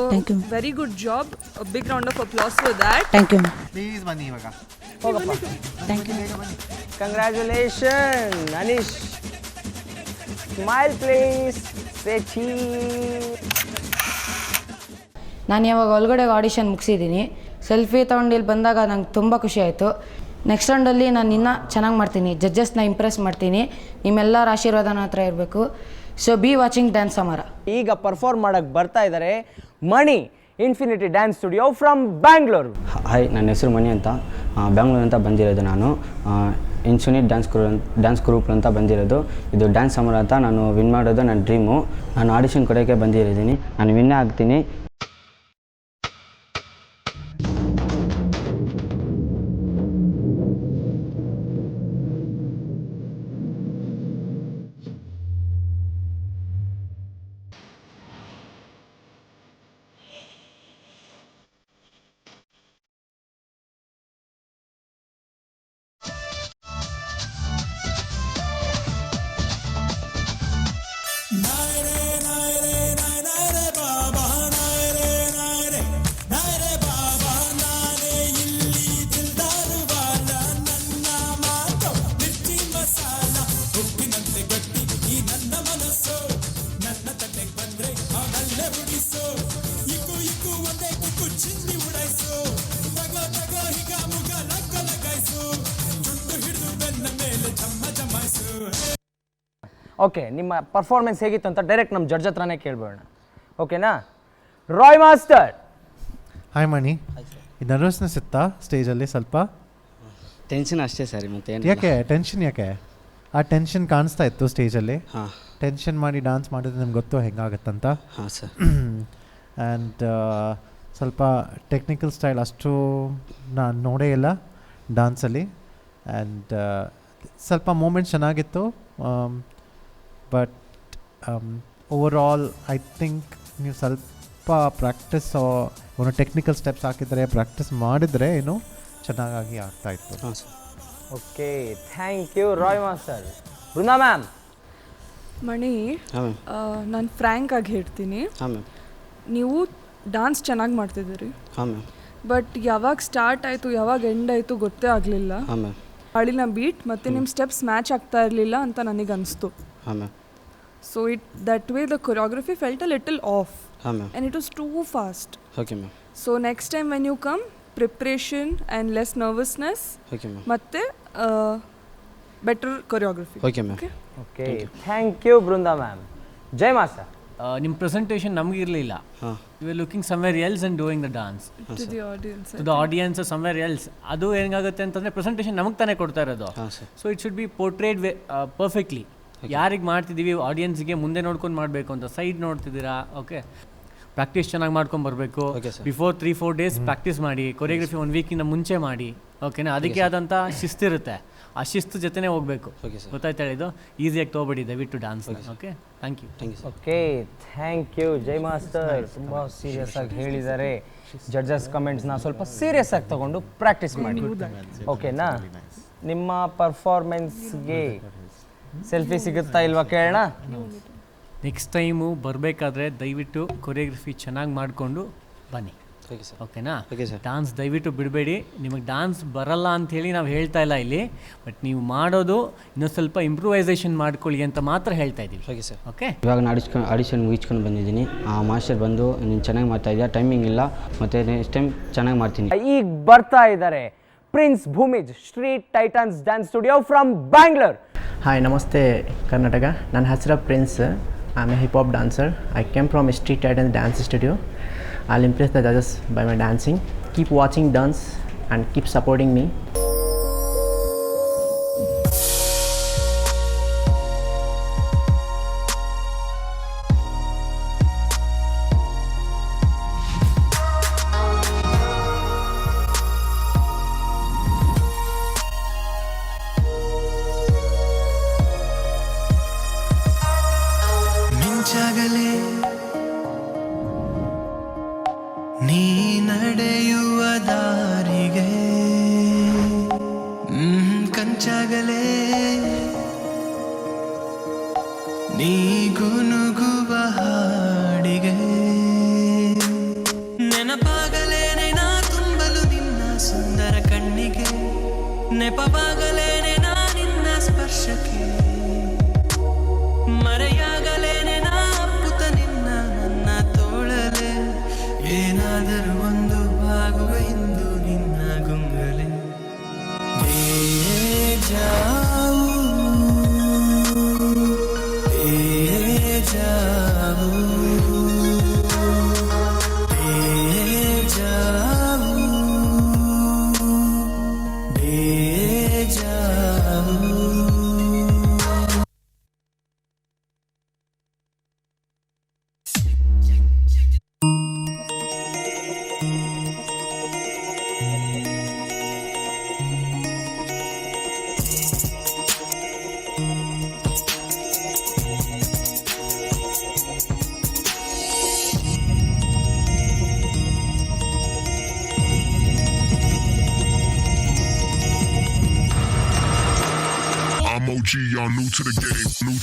S4: very good job. Big round of applause for that.
S18: Thank you.
S5: Please ಬನ್ನಿ ಇವಾಗ.
S18: Thank you.
S1: Congratulation Anish. Smile please. Say
S18: ನಾನು ಯಾವಾಗ ಒಳಗಡೆ ಆಡಿಷನ್ ಮುಗಿಸಿದ್ದೀನಿ, ಸೆಲ್ಫಿ ತೊಗೊಂಡು ಇಲ್ಲಿ ಬಂದಾಗ ನಂಗೆ ತುಂಬ ಖುಷಿ ಆಯಿತು. ನೆಕ್ಸ್ಟ್ ರೌಂಡಲ್ಲಿ ನಾನು ಇನ್ನೂ ಚೆನ್ನಾಗಿ ಮಾಡ್ತೀನಿ, ಜಡ್ಜಸ್ನ ಇಂಪ್ರೆಸ್ ಮಾಡ್ತೀನಿ. ನಿಮ್ಮೆಲ್ಲರ ಆಶೀರ್ವಾದ ನನ್ನ ಹತ್ರ ಇರಬೇಕು. ಸೊ ಬಿ ವಾಚಿಂಗ್ ಡ್ಯಾನ್ಸ್ ಸಮರ.
S1: ಈಗ ಪರ್ಫಾರ್ಮ್ ಮಾಡೋಕ್ಕೆ ಬರ್ತಾ ಇದ್ದಾರೆ Mani, Infinity Dance studio from Bangalore.
S19: Hi, ನನ್ನ ಹೆಸರು ಮಣಿ ಅಂತ. ಬ್ಯಾಂಗ್ಳೂರಿಂದ ಬಂದಿರೋದು ನಾನು. ಇನ್ಫಿನಿಟ್ ಡ್ಯಾನ್ಸ್ ಗ್ರೂಪ್ ಅಂತ ಬಂದಿರೋದು. ಇದು ಡ್ಯಾನ್ಸ್ ಸಮರ ಅಂತ ನಾನು ವಿನ್ ಮಾಡೋದು ನನ್ನ ಡ್ರೀಮು. ನಾನು ಆಡಿಷನ್ ಕೊಡೋಕ್ಕೆ ಬಂದಿರೋದ್ದೀನಿ. ನಾನು ವಿನ್ನೇ ಆಗ್ತೀನಿ.
S1: ಓಕೆ, ನಿಮ್ಮ ಪರ್ಫಾರ್ಮೆನ್ಸ್ ಹೇಗಿತ್ತು ಅಂತ ಡೈರೆಕ್ಟ್ ನಮ್ಮ ಜಡ್ಜ್ ಹತ್ರನೇ ಕೇಳ್ಬೋಣ. ಓಕೆನಾ? ರಾಯ್ ಮಾಸ್ಟರ್.
S5: ಹಾಯ್ ಮಣಿ, ಈ ನರ್ವಸ್ನೆಸ್ ಇತ್ತಾ ಸ್ಟೇಜಲ್ಲಿ ಸ್ವಲ್ಪ?
S19: ಟೆನ್ಷನ್ ಅಷ್ಟೇ ಸರ್, ಮತ್ತೆ
S5: ಯಾಕೆ ಟೆನ್ಷನ್? ಯಾಕೆ ಆ ಟೆನ್ಷನ್ ಕಾಣಿಸ್ತಾ ಇತ್ತು ಸ್ಟೇಜಲ್ಲಿ? ಟೆನ್ಷನ್ ಮಾಡಿ ಡ್ಯಾನ್ಸ್ ಮಾಡಿದ್ರೆ ನಿಮ್ಗೆ ಗೊತ್ತು ಹೆಂಗಾಗತ್ತಂತ.
S19: ಹಾಂ ಸರ್.
S5: ಆ್ಯಂಡ್ ಸ್ವಲ್ಪ ಟೆಕ್ನಿಕಲ್ ಸ್ಟೈಲ್ ಅಷ್ಟು ನಾನು ನೋಡೇ ಇಲ್ಲ ಡ್ಯಾನ್ಸಲ್ಲಿ. ಆ್ಯಂಡ್ ಸ್ವಲ್ಪ ಮೂಮೆಂಟ್ ಚೆನ್ನಾಗಿತ್ತು. But over all I think ನೀವು ಸ್ವಲ್ಪ ಪ್ರಾಕ್ಟೀಸ್ ಒಂದು ಟೆಕ್ನಿಕಲ್ ಸ್ಟೆಪ್ಸ್ ಹಾಕಿದರೆ, ಪ್ರಾಕ್ಟೀಸ್ ಮಾಡಿದರೆ ಏನು ಚೆನ್ನಾಗಿ ಆಗ್ತಾಯಿತ್ತು.
S19: ಹಾಂ sir.
S1: Okay, thank you Roy master. Brinda ma'am.
S4: Mani, ನಾನು ಫ್ರ್ಯಾಂಕ್ ಆಗಿ ಹೇಳ್ತೀನಿ, ನೀವು ಡಾನ್ಸ್ ಚೆನ್ನಾಗಿ ಮಾಡ್ತಿದ್ದೀರಿ. ಬಟ್ ಯಾವಾಗ ಸ್ಟಾರ್ಟ್ ಆಯಿತು ಯಾವಾಗ ಎಂಡ್ ಆಯಿತು ಗೊತ್ತೇ ಆಗಲಿಲ್ಲ. ಹಾಡಿನ ಬೀಟ್ ಮತ್ತು ನಿಮ್ಮ ಸ್ಟೆಪ್ಸ್ ಮ್ಯಾಚ್ ಆಗ್ತಾ ಇರಲಿಲ್ಲ ಅಂತ ನನಗೆ ಅನಿಸ್ತು. So that way the choreography felt a little off. And it was too fast.
S19: Okay ma'am.
S4: So next time when you come, preparation and less nervousness.
S19: Okay ma'am.
S4: ಮತ್ತೆ better choreography.
S19: Okay ma'am.
S1: Okay, thank you Brunda ma'am. Jai Master.
S6: ನಿಮ್ಮ presentation ನಮಗಿರಲಿಲ್ಲ. You are looking somewhere else and doing the dance
S4: to the audience.
S6: To the audience somewhere else. ಅದು ಏನಾಗುತ್ತೆ ಅಂತಂದರೆ presentation ನಮಗೆ ತಾನೇ ಕೊಡ್ತಾ ಇರೋದು. So it should be portrayed perfectly. ಯಾರಿಗೆ ಮಾಡ್ತಿದ್ದೀವಿ ಆಡಿಯನ್ಸ್ಗೆ ಮುಂದೆ ನೋಡ್ಕೊಂಡು ಮಾಡಬೇಕು ಅಂತ ಸೈಡ್ ನೋಡ್ತಿದ್ದೀರಾ. ಓಕೆ, ಪ್ರಾಕ್ಟೀಸ್ ಚೆನ್ನಾಗಿ ಮಾಡ್ಕೊಂಡು ಬರಬೇಕು. ಬಿಫೋರ್ 3-4 ಡೇಸ್ ಪ್ರಾಕ್ಟೀಸ್ ಮಾಡಿ, ಕೊರಿಯೋಗ್ರಫಿ 1 ವೀಕಿಂದ ಮುಂಚೆ ಮಾಡಿ. ಓಕೆನಾ? ಅದಕ್ಕೆ ಆದಂಥ ಶಿಸ್ತಿರುತ್ತೆ. ಆ ಶಿಸ್ತು ಜೊತೆನೇ ಹೋಗಬೇಕು. ಗೊತ್ತಾಯ್ತಾ ಹೇಳಿದ್ದು? ಈಸಿಯಾಗಿ ತೊಗೊಬೇಡಿ ದಯವಿಟ್ಟು dance. Okay, thank you.
S1: Okay, thank you Jai master. ತುಂಬ ಸೀರಿಯಸ್ ಆಗಿ ಹೇಳಿದ್ದಾರೆ. ಜಡ್ಜಸ್ ಕಮೆಂಟ್ಸ್ನ ಸ್ವಲ್ಪ ಸೀರಿಯಸ್ ಆಗಿ ತಗೊಂಡು ಪ್ರಾಕ್ಟೀಸ್ ಮಾಡಿ. ಓಕೆನಾ? ನಿಮ್ಮ ಪರ್ಫಾರ್ಮೆನ್ಸ್ಗೆ ಸೆಲ್ಫಿ ಸಿಗುತ್ತಾ ಇಲ್ವಾ ಕೇಳೋಣ.
S6: ನೆಕ್ಸ್ಟ್ ಟೈಮು ಬರಬೇಕಾದ್ರೆ ದಯವಿಟ್ಟು ಕೊರಿಯೋಗ್ರಫಿ ಚೆನ್ನಾಗಿ ಮಾಡಿಕೊಂಡು ಬನ್ನಿ. ಓಕೆನಾ? ಡಾನ್ಸ್ ದಯವಿಟ್ಟು ಬಿಡಬೇಡಿ. ನಿಮಗೆ ಡಾನ್ಸ್ ಬರಲ್ಲ ಅಂಥೇಳಿ ನಾವು ಹೇಳ್ತಾ ಇಲ್ಲ ಇಲ್ಲಿ, ಬಟ್ ನೀವು ಮಾಡೋದು ಇನ್ನೊಂದು ಸ್ವಲ್ಪ ಇಂಪ್ರೂವೈಸೇಷನ್ ಮಾಡ್ಕೊಳ್ಳಿ ಅಂತ ಮಾತ್ರ ಹೇಳ್ತಾ ಇದ್ದೀವಿ. ಓಕೆ,
S19: ಇವಾಗ ನಾನು ಆಡಿಷನ್ ಮುಗಿಸ್ಕೊಂಡು ಬಂದಿದ್ದೀನಿ. ಆ ಮಾಸ್ಟರ್ ಬಂದು ನೀನು ಚೆನ್ನಾಗಿ ಮಾಡ್ತಾ ಇದೆಯಾ, ಟೈಮಿಂಗ್ ಇಲ್ಲ, ಮತ್ತು ನೆಕ್ಸ್ಟ್ ಟೈಮ್ ಚೆನ್ನಾಗಿ ಮಾಡ್ತೀನಿ.
S1: ಈಗ ಬರ್ತಾ ಇದ್ದಾರೆ Prince Bhoomij, Street Titans dance studio from Bangalore.
S20: Hi, ನಮಸ್ತೆ ಕರ್ನಾಟಕ. ನನ್ನ ಹೆಸರು Prince. I am a hip hop dancer. I came from Street Titans dance Studio. I'll impress the judges by my dancing. Keep watching dance and keep supporting me.
S10: ಮಿಂಚಾಗಲೇ ನೀ ನಡೆಯುವ ದಾರಿಗೆ ಕಂಚಾಗಲೇ ನೀ ಗುನುಗುವ ಹಾಡಿಗೆ ನೆನಪಾಗಲೇನೆ ನಾ ತುಂಬಲು ನಿನ್ನ ಸುಂದರ ಕಣ್ಣಿಗೆ ನೆಪವಾಗಲೇನೆ ನಾ ನಿನ್ನ ಸ್ಪರ್ಶಕ್ಕೆ ಮರೆಯಾಗಲೇನೆ ನಾ ಅಪ್ಪುತ್ತ ನಿನ್ನ ನನ್ನ ತೋಳಲೆ ಏನಾದರೂ ಒಂದು ಆಗುವ ಇಂದು ನಿನ್ನ ಗುಂಗಲೆ ಜಾವು ಜಾವು
S16: I'm OG, y'all new to the game. New.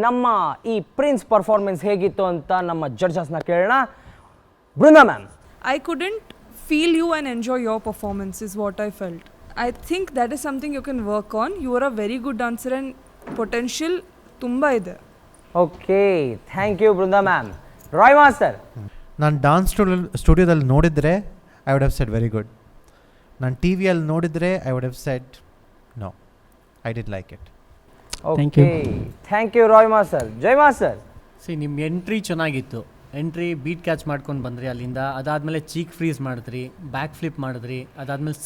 S1: ನಮ್ಮ ಈ ಪ್ರಿನ್ಸ್ ಪರ್ಫಾರ್ಮೆನ್ಸ್ ಹೇಗಿತ್ತು ಅಂತ ನಮ್ಮ ಜಡ್ಜಸ್ನ ಕೇಳೋಣ. Brinda ma'am.
S4: I couldn't feel you and enjoy your performance is what I felt. I think that is something you can work on. You are a very good dancer and potential ತುಂಬ ಇದೆ.
S1: Okay, thank you Brinda ma'am. Roy master.
S5: ನಾನು dance ಸ್ಟುಡಿಯೋದಲ್ಲಿ ನೋಡಿದರೆ I would have said very good. ನಾನು ಟಿ ವಿಯಲ್ಲಿ ನೋಡಿದರೆ I would have said no, I did like it.
S1: Okay, thank you Roy master. Jai master.
S6: ನಿಮ್ಮ ಎಂಟ್ರಿ ಚೆನ್ನಾಗಿತ್ತು. ಎಂಟ್ರಿ ಬೀಟ್ ಕ್ಯಾಚ್ ಮಾಡ್ಕೊಂಡು ಬಂದ್ರಿ ಅಲ್ಲಿಂದ. ಅದಾದಮೇಲೆ ಚೀಕ್ ಫ್ರೀಸ್ ಮಾಡಿದ್ರಿ, ಬ್ಯಾಕ್ ಫ್ಲಿಪ್ ಮಾಡಿದ್ರಿ, ಅದಾದಮೇಲೆ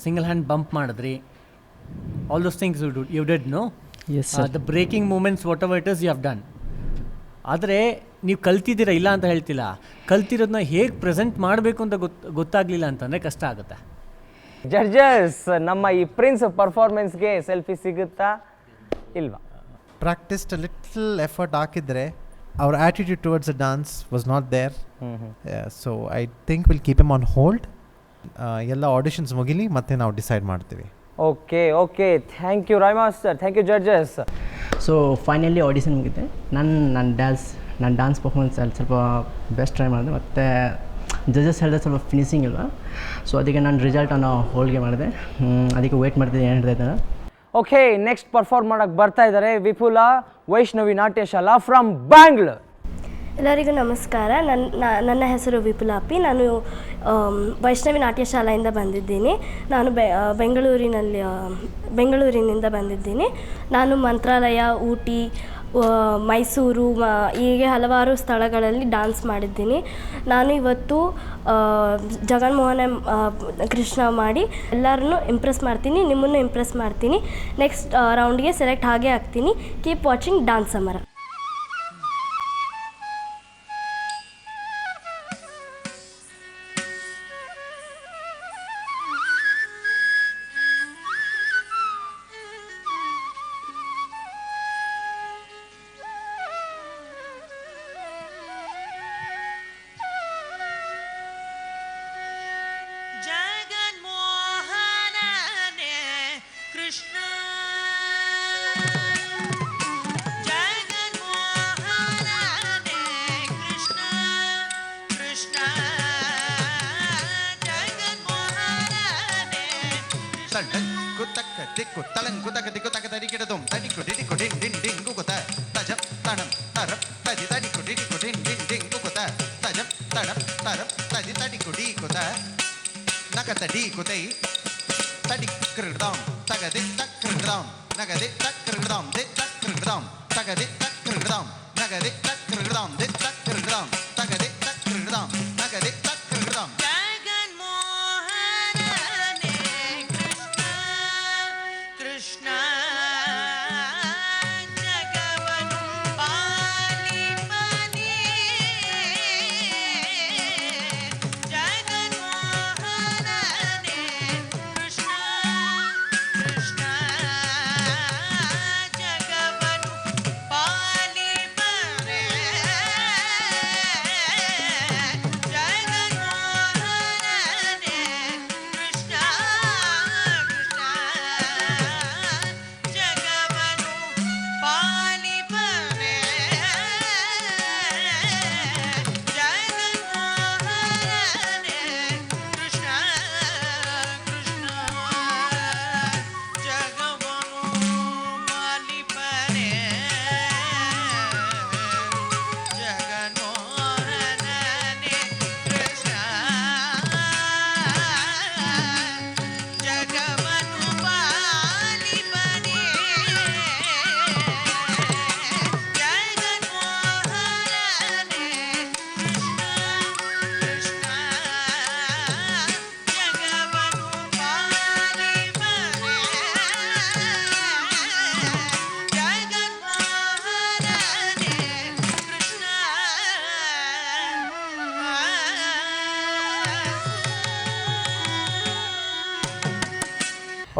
S6: ಸಿಂಗಲ್ ಹ್ಯಾಂಡ್ ಬಂಪ್ ಮಾಡಿದ್ರಿ. All those things you did no. The breaking moments whatever it is you have done. ಆದರೆ ನೀವು ಕಲ್ತಿದ್ದೀರಾ ಇಲ್ಲ ಅಂತ ಹೇಳ್ತಿಲ್ಲ, ಕಲ್ತಿರೋದನ್ನ ಹೇಗೆ ಪ್ರೆಸೆಂಟ್ ಮಾಡಬೇಕು ಅಂತ ಗೊತ್ತಾಗಲಿಲ್ಲ ಅಂತಂದರೆ ಕಷ್ಟ ಆಗುತ್ತೆ.
S1: ಜಡ್ಜಸ್, ನಮ್ಮ ಈ ಪ್ರಿನ್ಸ್ ಪರ್ಫಾರ್ಮೆನ್ಸ್ಗೆ ಸೆಲ್ಫಿ ಸಿಗುತ್ತಾ ಇಲ್ವಾ?
S5: ಪ್ರಾಕ್ಟಿಸ್ಡ್ ಲಿಟಲ್ ಎಫರ್ಟ್ ಹಾಕಿದರೆ our attitude towards the dance was not there. So I think we'll keep him on hold. ಎಲ್ಲ ಆಡಿಷನ್ಸ್ ಮುಗಿಲಿ ಮತ್ತೆ ನಾವು ಡಿಸೈಡ್ ಮಾಡ್ತೀವಿ.
S1: Okay, thank you Roy master. Thank you judges.
S20: So finally audition ಮುಗಿದೆ. ನನ್ನ dance performance ಅಲ್ಲಿ ಸ್ವಲ್ಪ ಬೆಸ್ಟ್ ಟ್ರೈ ಮಾಡಿದೆ. ಮತ್ತು ಜಡ್ಜಸ್ ಹೇಳಿದ್ರೆ ಸ್ವಲ್ಪ ಫಿನಿಶಿಂಗ್ ಇಲ್ವಾ, ಸೊ ಅದಕ್ಕೆ ನಾನು ರಿಸಲ್ಟನ್ನು ಹೋಲ್ಗೆ ಮಾಡಿದೆ. ಅದಕ್ಕೆ ವೇಟ್ ಮಾಡ್ತಿದ್ದೆ ಏನು ಹೇಳ್ತಾ ಇದ್ದಾರೆ.
S1: ಓಕೆ, ನೆಕ್ಸ್ಟ್ ಪರ್ಫಾರ್ಮ್ ಮಾಡಕ್ಕೆ ಬರ್ತಾ ಇದ್ದಾರೆ ವಿಪುಲ ವೈಷ್ಣವಿ ನಾಟ್ಯ ಶಾಲಾ ಫ್ರಮ್ ಬ್ಯಾಂಗ್ಳೂರ್.
S21: ಎಲ್ಲರಿಗೂ ನಮಸ್ಕಾರ. ನನ್ನ ಹೆಸರು ವಿಪುಲ ಅಪ್ಪಿ. ನಾನು ವೈಷ್ಣವಿ ನಾಟ್ಯ ಶಾಲೆಯಿಂದ ಬಂದಿದ್ದೀನಿ. ನಾನು ಬೆಂಗಳೂರಿನಿಂದ ಬಂದಿದ್ದೀನಿ. ನಾನು ಮಂತ್ರಾಲಯ, ಊಟಿ, ಮೈಸೂರು ಹೀಗೆ ಹಲವಾರು ಸ್ಥಳಗಳಲ್ಲಿ ಡ್ಯಾನ್ಸ್ ಮಾಡಿದ್ದೀನಿ. ನಾನು ಇವತ್ತು ಜಗನ್ಮೋಹನ ಕೃಷ್ಣ ಮಾಡಿ ಎಲ್ಲರನ್ನೂ ಇಂಪ್ರೆಸ್ ಮಾಡ್ತೀನಿ, ನಿಮ್ಮನ್ನು ಇಂಪ್ರೆಸ್ ಮಾಡ್ತೀನಿ. ನೆಕ್ಸ್ಟ್ ರೌಂಡ್ಗೆ ಸೆಲೆಕ್ಟ್ ಆಗೇ ಆಗ್ತೀನಿ. Keep watching dance Samara.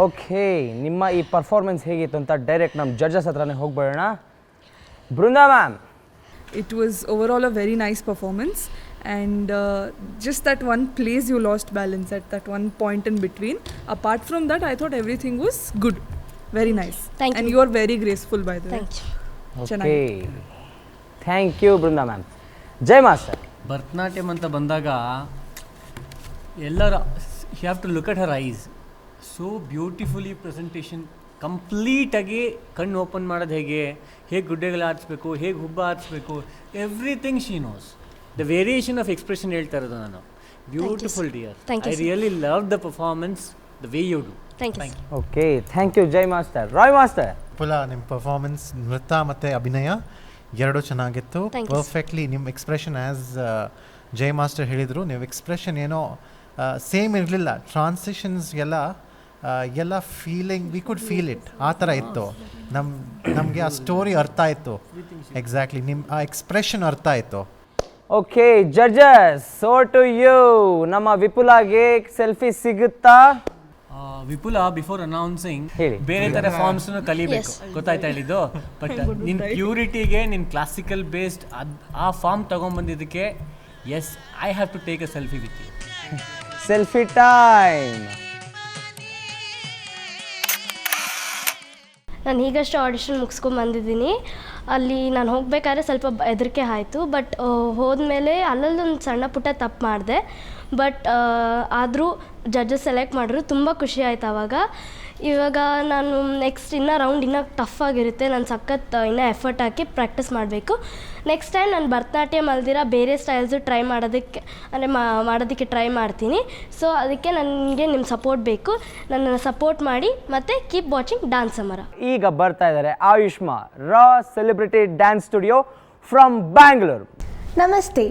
S1: Okay, ನಿಮ್ಮ ಈ ಪರ್ಫಾರ್ಮೆನ್ಸ್ ಹೇಗಿತ್ತು ಅಂತ ಡೈರೆಕ್ಟ್ ನಮ್ಮ ಜಡ್ಜಸ್ ಹತ್ರನೇ ಹೋಗ್ಬೇಡೋಣ. Brinda ma'am,
S4: It was overall a very nice performance, and just that one place you lost balance at that one point in between. Apart from that, I thought everything was good, very nice.
S21: Thank
S4: and
S21: you.
S4: you are very graceful, by the way.
S21: Thank you.
S1: Okay, thank you Brinda ma'am. Jai master.
S6: Bharatanatyam ಅಂತ ಬಂದಾಗ ಎಲ್ಲರ you have to look at her eyes. So beautifully presentation, ಕಂಪ್ಲೀಟಾಗಿ ಕಣ್ಣು open ಮಾಡೋದು ಹೇಗೆ ಗುಡ್ಡೆಗಳು ಆರಿಸ್ಬೇಕು, ಹೇಗೆ ಹುಬ್ಬ ಆರಿಸ್ಬೇಕು, everything she knows. The variation of expression ಹೇಳ್ತಾ ಇರೋದು ನಾನು. Beautiful dear. I really love the performance, the way you do.
S21: Thank you.
S1: Okay, thank you Jai master. Roy master,
S5: ನಿಮ್ಮ ಪರ್ಫಾರ್ಮೆನ್ಸ್, ನೃತ್ಯ ಮತ್ತು ಅಭಿನಯ ಎರಡೂ ಚೆನ್ನಾಗಿತ್ತು. ಪರ್ಫೆಕ್ಟ್ಲಿ ನಿಮ್ಮ ಎಕ್ಸ್ಪ್ರೆಷನ್, ಆ್ಯಸ್ ಜೈ ಮಾಸ್ಟರ್ ಹೇಳಿದರು, ನೀವು ಎಕ್ಸ್ಪ್ರೆಷನ್ ಏನೋ ಸೇಮ್ ಇರಲಿಲ್ಲ. ಟ್ರಾನ್ಸಿಷನ್ಸ್ ಎಲ್ಲ feeling, we could feel it, ಆ ಥರ ಇತ್ತು. ನಮಗೆ ಆ ಸ್ಟೋರಿ ಅರ್ಥ ಆಯಿತು. ಎಕ್ಸಾಕ್ಟ್ಲಿ, ನಿಮ್ಮ ಆ ಎಕ್ಸ್ಪ್ರೆಷನ್ ಅರ್ಥ ಆಯಿತು.
S1: Okay judges, so to you. ನಮ್ಮ ವಿಪುಲಾಗೆ ಸೆಲ್ಫಿ ಸಿಗುತ್ತಾ?
S6: ವಿಪುಲ ಬಿಫೋರ್ ಅನೌನ್ಸಿಂಗ್ ಬೇರೆ ಥರ ಫಾರ್ಮ್ಸ್ನು ಕಲಿಬೇಕು, ಗೊತ್ತಾಯ್ತಾ ಹೇಳಿದ್ದು. ಬಟ್ ನಿನ್ನ ಪ್ಯೂರಿಟಿಗೆ, ನಿನ್ನ ಕ್ಲಾಸಿಕಲ್ ಬೇಸ್ಡ್ ಆ ಫಾರ್ಮ್ ತೊಗೊಂಬಂದಿದ್ದಕ್ಕೆ, yes, I have to take a selfie with you.
S1: Selfie time.
S21: ನಾನು ಈಗಷ್ಟು ಆಡಿಷನ್ ಮುಗಿಸ್ಕೊಂಡು ಬಂದಿದ್ದೀನಿ. ಅಲ್ಲಿ ನಾನು ಹೋಗಬೇಕಾದ್ರೆ ಸ್ವಲ್ಪ ಹೆದರಿಕೆ ಆಯಿತು. ಬಟ್ ಹೋದ್ಮೇಲೆ ಅಲ್ಲೊಂದು ಸಣ್ಣ ಪುಟ್ಟ ತಪ್ಪು ಮಾಡಿದೆ. ಬಟ್ ಆದರೂ ಜಡ್ಜಸ್ ಸೆಲೆಕ್ಟ್ ಮಾಡಿದ್ರು. ತುಂಬ ಖುಷಿ ಆಯ್ತು ಆವಾಗ. ಇವಾಗ ನಾನು ನೆಕ್ಸ್ಟ್ ಇನ್ನೂ ರೌಂಡ್ ಇನ್ನೂ ಟಫ್ ಆಗಿರುತ್ತೆ. ನಾನು ಸಖತ್ ಇನ್ನೂ ಎಫರ್ಟ್ ಹಾಕಿ ಪ್ರಾಕ್ಟೀಸ್ ಮಾಡಬೇಕು. ನೆಕ್ಸ್ಟ್ ಟೈಮ್ ನಾನು ಭರತನಾಟ್ಯಂ ಅಲ್ದಿರ ಬೇರೆ ಸ್ಟೈಲ್ಸು ಟ್ರೈ ಮಾಡೋದಕ್ಕೆ ಅಂದರೆ ಮಾಡೋದಕ್ಕೆ ಟ್ರೈ ಮಾಡ್ತೀನಿ. ಸೊ ಅದಕ್ಕೆ ನನಗೆ ನಿಮ್ಮ ಸಪೋರ್ಟ್ ಬೇಕು. ನನ್ನನ್ನು ಸಪೋರ್ಟ್ ಮಾಡಿ ಮತ್ತು ಕೀಪ್ ವಾಚಿಂಗ್ ಡ್ಯಾನ್ಸ್ ಸಮರ.
S1: ಈಗ ಬರ್ತಾ ಇದ್ದಾರೆ ಆಯುಷ್ಮಾ, ರಾ celebrity dance studio from Bangalore.
S2: ನಮಸ್ತೆ,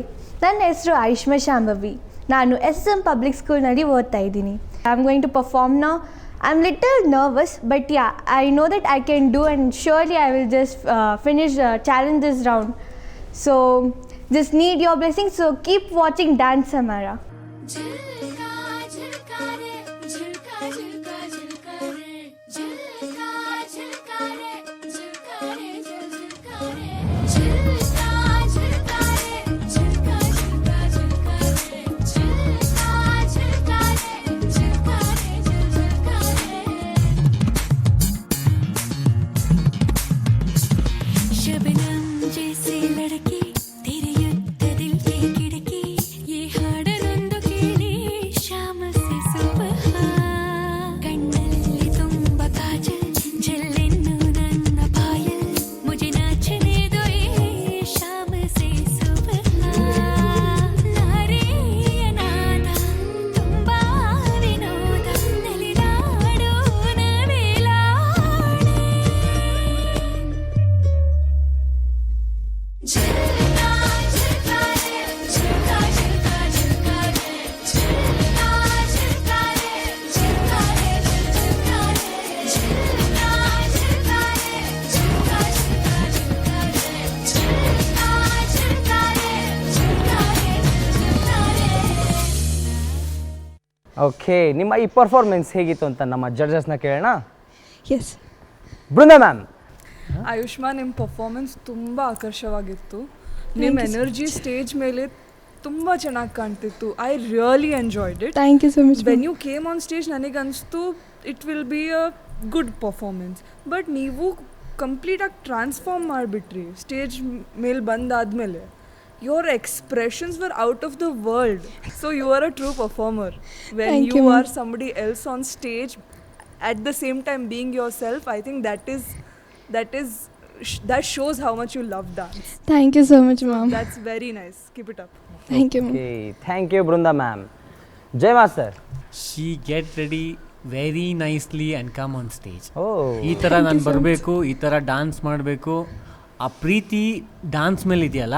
S2: ನನ್ನ ಹೆಸರು ಆಯುಷ್ಮಾ ಶಾಂಭವಿ. ನಾನು SM ಪಬ್ಲಿಕ್ ಸ್ಕೂಲ್ನಲ್ಲಿ ಓದ್ತಾ ಇದ್ದೀನಿ. I am going to perform now. I am little nervous, but yeah, I know that I can do and surely I will just finish challenge this round. So just need your blessing, so keep watching Dance Samara.
S1: Okay, ನಿಮ್ಮ ಈ performance ಹೇಗಿತ್ತು ಅಂತ ನಮ್ಮ ಜಡ್ಜಸ್ನ ಕೇಳೋಣ.
S4: S,
S1: Brinda ma'am.
S4: ಆಯುಷ್ಮಾ, ನಿಮ್ಮ performance ತುಂಬ ಆಕರ್ಷವಾಗಿತ್ತು. ನಿಮ್ಮ energy stage ಮೇಲೆ ತುಂಬ ಚೆನ್ನಾಗಿ ಕಾಣ್ತಿತ್ತು. I really enjoyed it.
S2: Thank you so much.
S4: When you came on stage ನನಗನ್ನಿಸ್ತು it will be a good performance, but ನೀವು ಕಂಪ್ಲೀಟಾಗಿ ಟ್ರಾನ್ಸ್ಫಾರ್ಮ್ ಮಾಡಿಬಿಟ್ರಿ ಸ್ಟೇಜ್ ಮೇಲೆ ಬಂದಾದಮೇಲೆ. Your expressions were out of the world. So you are a true performer. When you are somebody else on stage, at the same time being yourself, I think that shows how much you love dance.
S2: Thank you so much, ma'am.
S4: That's very nice. Keep it up.
S2: Thank you, ma'am.
S1: Okay, thank you, Brunda ma'am. Jay Master.
S6: She get ready very nicely and come on stage. ಈ ಥರ
S2: Thank
S6: ನಾನು
S2: you so
S6: ಬರಬೇಕು, ಈ ಥರ dance ಮಾಡಬೇಕು. ಆ ಪ್ರೀತಿ dance ಮೇಲೆ ಇದೆಯಲ್ಲ,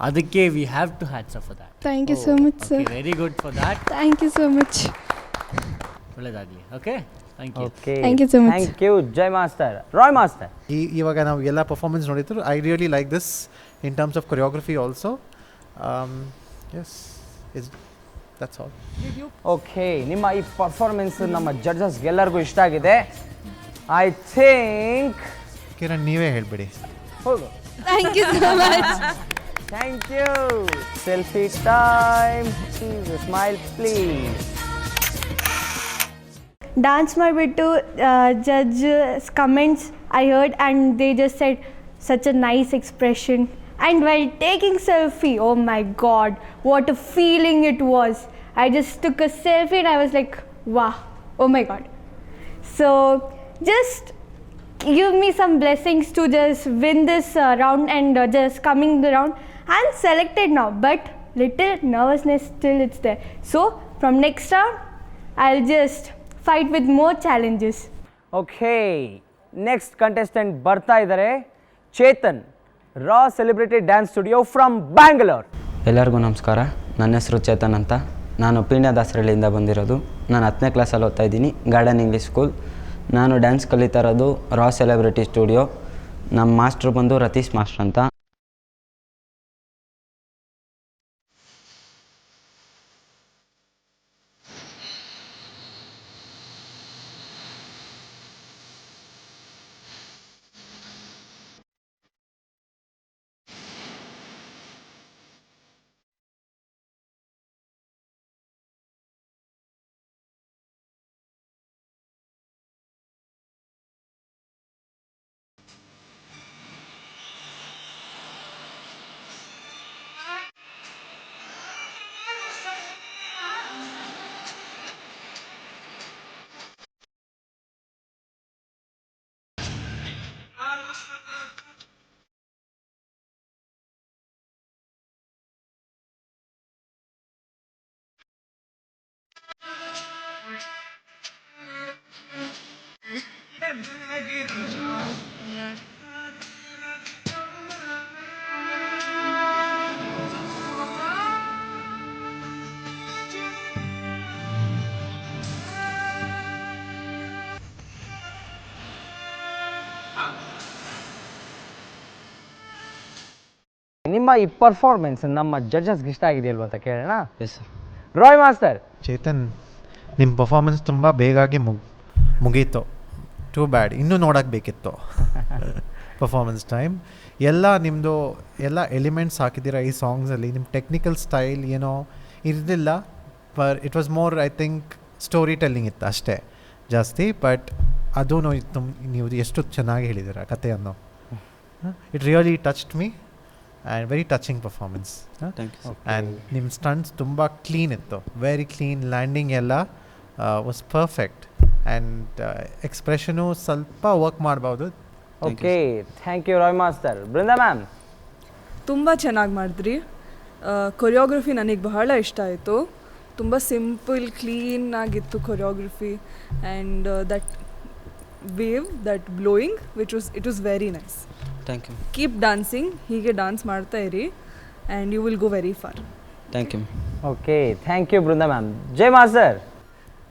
S6: ಅದಕ್ಕೆ we have to hats off for that.
S2: Thank you so much, sir.
S6: Very good for that.
S2: Thank you so much.
S6: ಒಳ್ಳೆಯದಾಗಲಿ. Okay, thank you.
S1: Okay,
S2: Thank you so much.
S1: Thank you, Jay Master. Roy Master.
S5: ಇವಾಗ ನಾವು ಎಲ್ಲ performance ನೋಡಿದ್ರು. I really like this in terms of choreography also. Yes, that's all.
S1: Okay, ನಿಮ್ಮ ಈ performance ನಮ್ಮ ಜಡ್ಜಸ್ಗೆಲ್ಲರಿಗೂ ಇಷ್ಟ ಆಗಿದೆ. ಐ ಥಿಂಕ್
S5: ಕಿರಣ್ ನೀವೇ ಹೇಳ್ಬಿಡಿ.
S1: ಹೋಗು.
S2: Thank you so much.
S1: Thank you. Selfie time. Please smile, please.
S2: Dance ಮಾಡಿಬಿಟ್ಟು judge's comments I heard, and they just said such a nice expression. And while taking selfie, oh my God, what a feeling it was. I just took a selfie and I was like, wow, oh my God. So just give me some blessings to just win this round and just coming the round. I'm selected now, but little nervousness still it's there. So from next round, I'll just fight with more challenges.
S1: Okay, next contestant ಬರ್ತಾ ಇದ್ದಾರೆ. ಚೇತನ್, ರಾ celebrity dance studio from Bangalore.
S19: ಎಲ್ಲರಿಗೂ ನಮಸ್ಕಾರ. ನನ್ನ ಹೆಸರು ಚೇತನ್ ಅಂತ. ನಾನು ಪೀಣ್ಯ ದಾಸರಳ್ಳಿಯಿಂದ ಬಂದಿರೋದು. ನಾನು 10ನೇ ಕ್ಲಾಸಲ್ಲಿ ಓದ್ತಾ ಇದ್ದೀನಿ, ಗಾರ್ಡನ್ ಇಂಗ್ಲೀಷ್ ಸ್ಕೂಲ್. ನಾನು ಡ್ಯಾನ್ಸ್ ಕಲಿತಾ ಇರೋದು ರಾ ಸೆಲೆಬ್ರಿಟಿ ಸ್ಟುಡಿಯೋ. ನಮ್ಮ ಮಾಸ್ಟ್ರು ಬಂದು ರತೀಶ್ ಮಾಸ್ಟ್ರ್ ಅಂತ.
S1: ನಿಮ್ಮ ಈ ಪರ್ಫಾರ್ಮೆನ್ಸ್ ನಮ್ಮ ಜಡ್ಜಸ್ಗೆ ಇಷ್ಟ ಆಗಿದೆಯಲ್ವ ಅಂತ ಕೇಳೋಣ. ರಾಯ್ ಮಾಸ್ಟರ್.
S5: ಚೇತನ್, ನಿಮ್ಮ ಪರ್ಫಾರ್ಮೆನ್ಸ್ ತುಂಬ ಬೇಗಾಗಿ ಮುಗೀತು. ಟೂ ಬ್ಯಾಡ್, ಇನ್ನೂ ನೋಡೋಕ್ಕೆ ಬೇಕಿತ್ತು ಪರ್ಫಾರ್ಮೆನ್ಸ್ ಟೈಮ್. ಎಲ್ಲ ನಿಮ್ಮದು ಎಲ್ಲ ಎಲಿಮೆಂಟ್ಸ್ ಹಾಕಿದ್ದೀರ ಈ ಸಾಂಗ್ಸಲ್ಲಿ. ನಿಮ್ಮ ಟೆಕ್ನಿಕಲ್ ಸ್ಟೈಲ್ ಏನೋ ಇರಲಿಲ್ಲ, it was more I think story telling ಇತ್ತು ಅಷ್ಟೇ ಜಾಸ್ತಿ. ಬಟ್ ಅದೂ ನೀವು ಎಷ್ಟು ಚೆನ್ನಾಗಿ ಹೇಳಿದ್ದೀರ ಕಥೆಯನ್ನು. It really touched me and very touching performance. And ನಿಮ್ಮ ಸ್ಟಂಟ್ಸ್ ತುಂಬ ಕ್ಲೀನ್ ಇತ್ತು, ವೆರಿ ಕ್ಲೀನ್. ಲ್ಯಾಂಡಿಂಗ್ ಎಲ್ಲ ವಾಸ್ ಪರ್ಫೆಕ್ಟ್ ಆ್ಯಂಡ್ ಎಕ್ಸ್ಪ್ರೆಷನು ಸ್ವಲ್ಪ ವರ್ಕ್ ಮಾಡ್ಬೋದು.
S1: Okay, thank you Roy master. Brinda ma'am.
S4: ತುಂಬ ಚೆನ್ನಾಗಿ ಮಾಡಿದ್ರಿ. ಕೊರಿಯೋಗ್ರಫಿ ನನಗೆ ಬಹಳ ಇಷ್ಟ ಆಯಿತು. ತುಂಬ ಸಿಂಪಲ್ ಕ್ಲೀನ್ ಆಗಿತ್ತು choreography and that wave, that blowing it was very nice.
S19: Thank you.
S4: Keep dancing, ಹೀಗೆ ಡಾನ್ಸ್ ಮಾಡ್ತಾ ಇರಿ and you will go very far.
S19: Thank you.
S1: Okay, thank you Brinda ma'am. Jai master.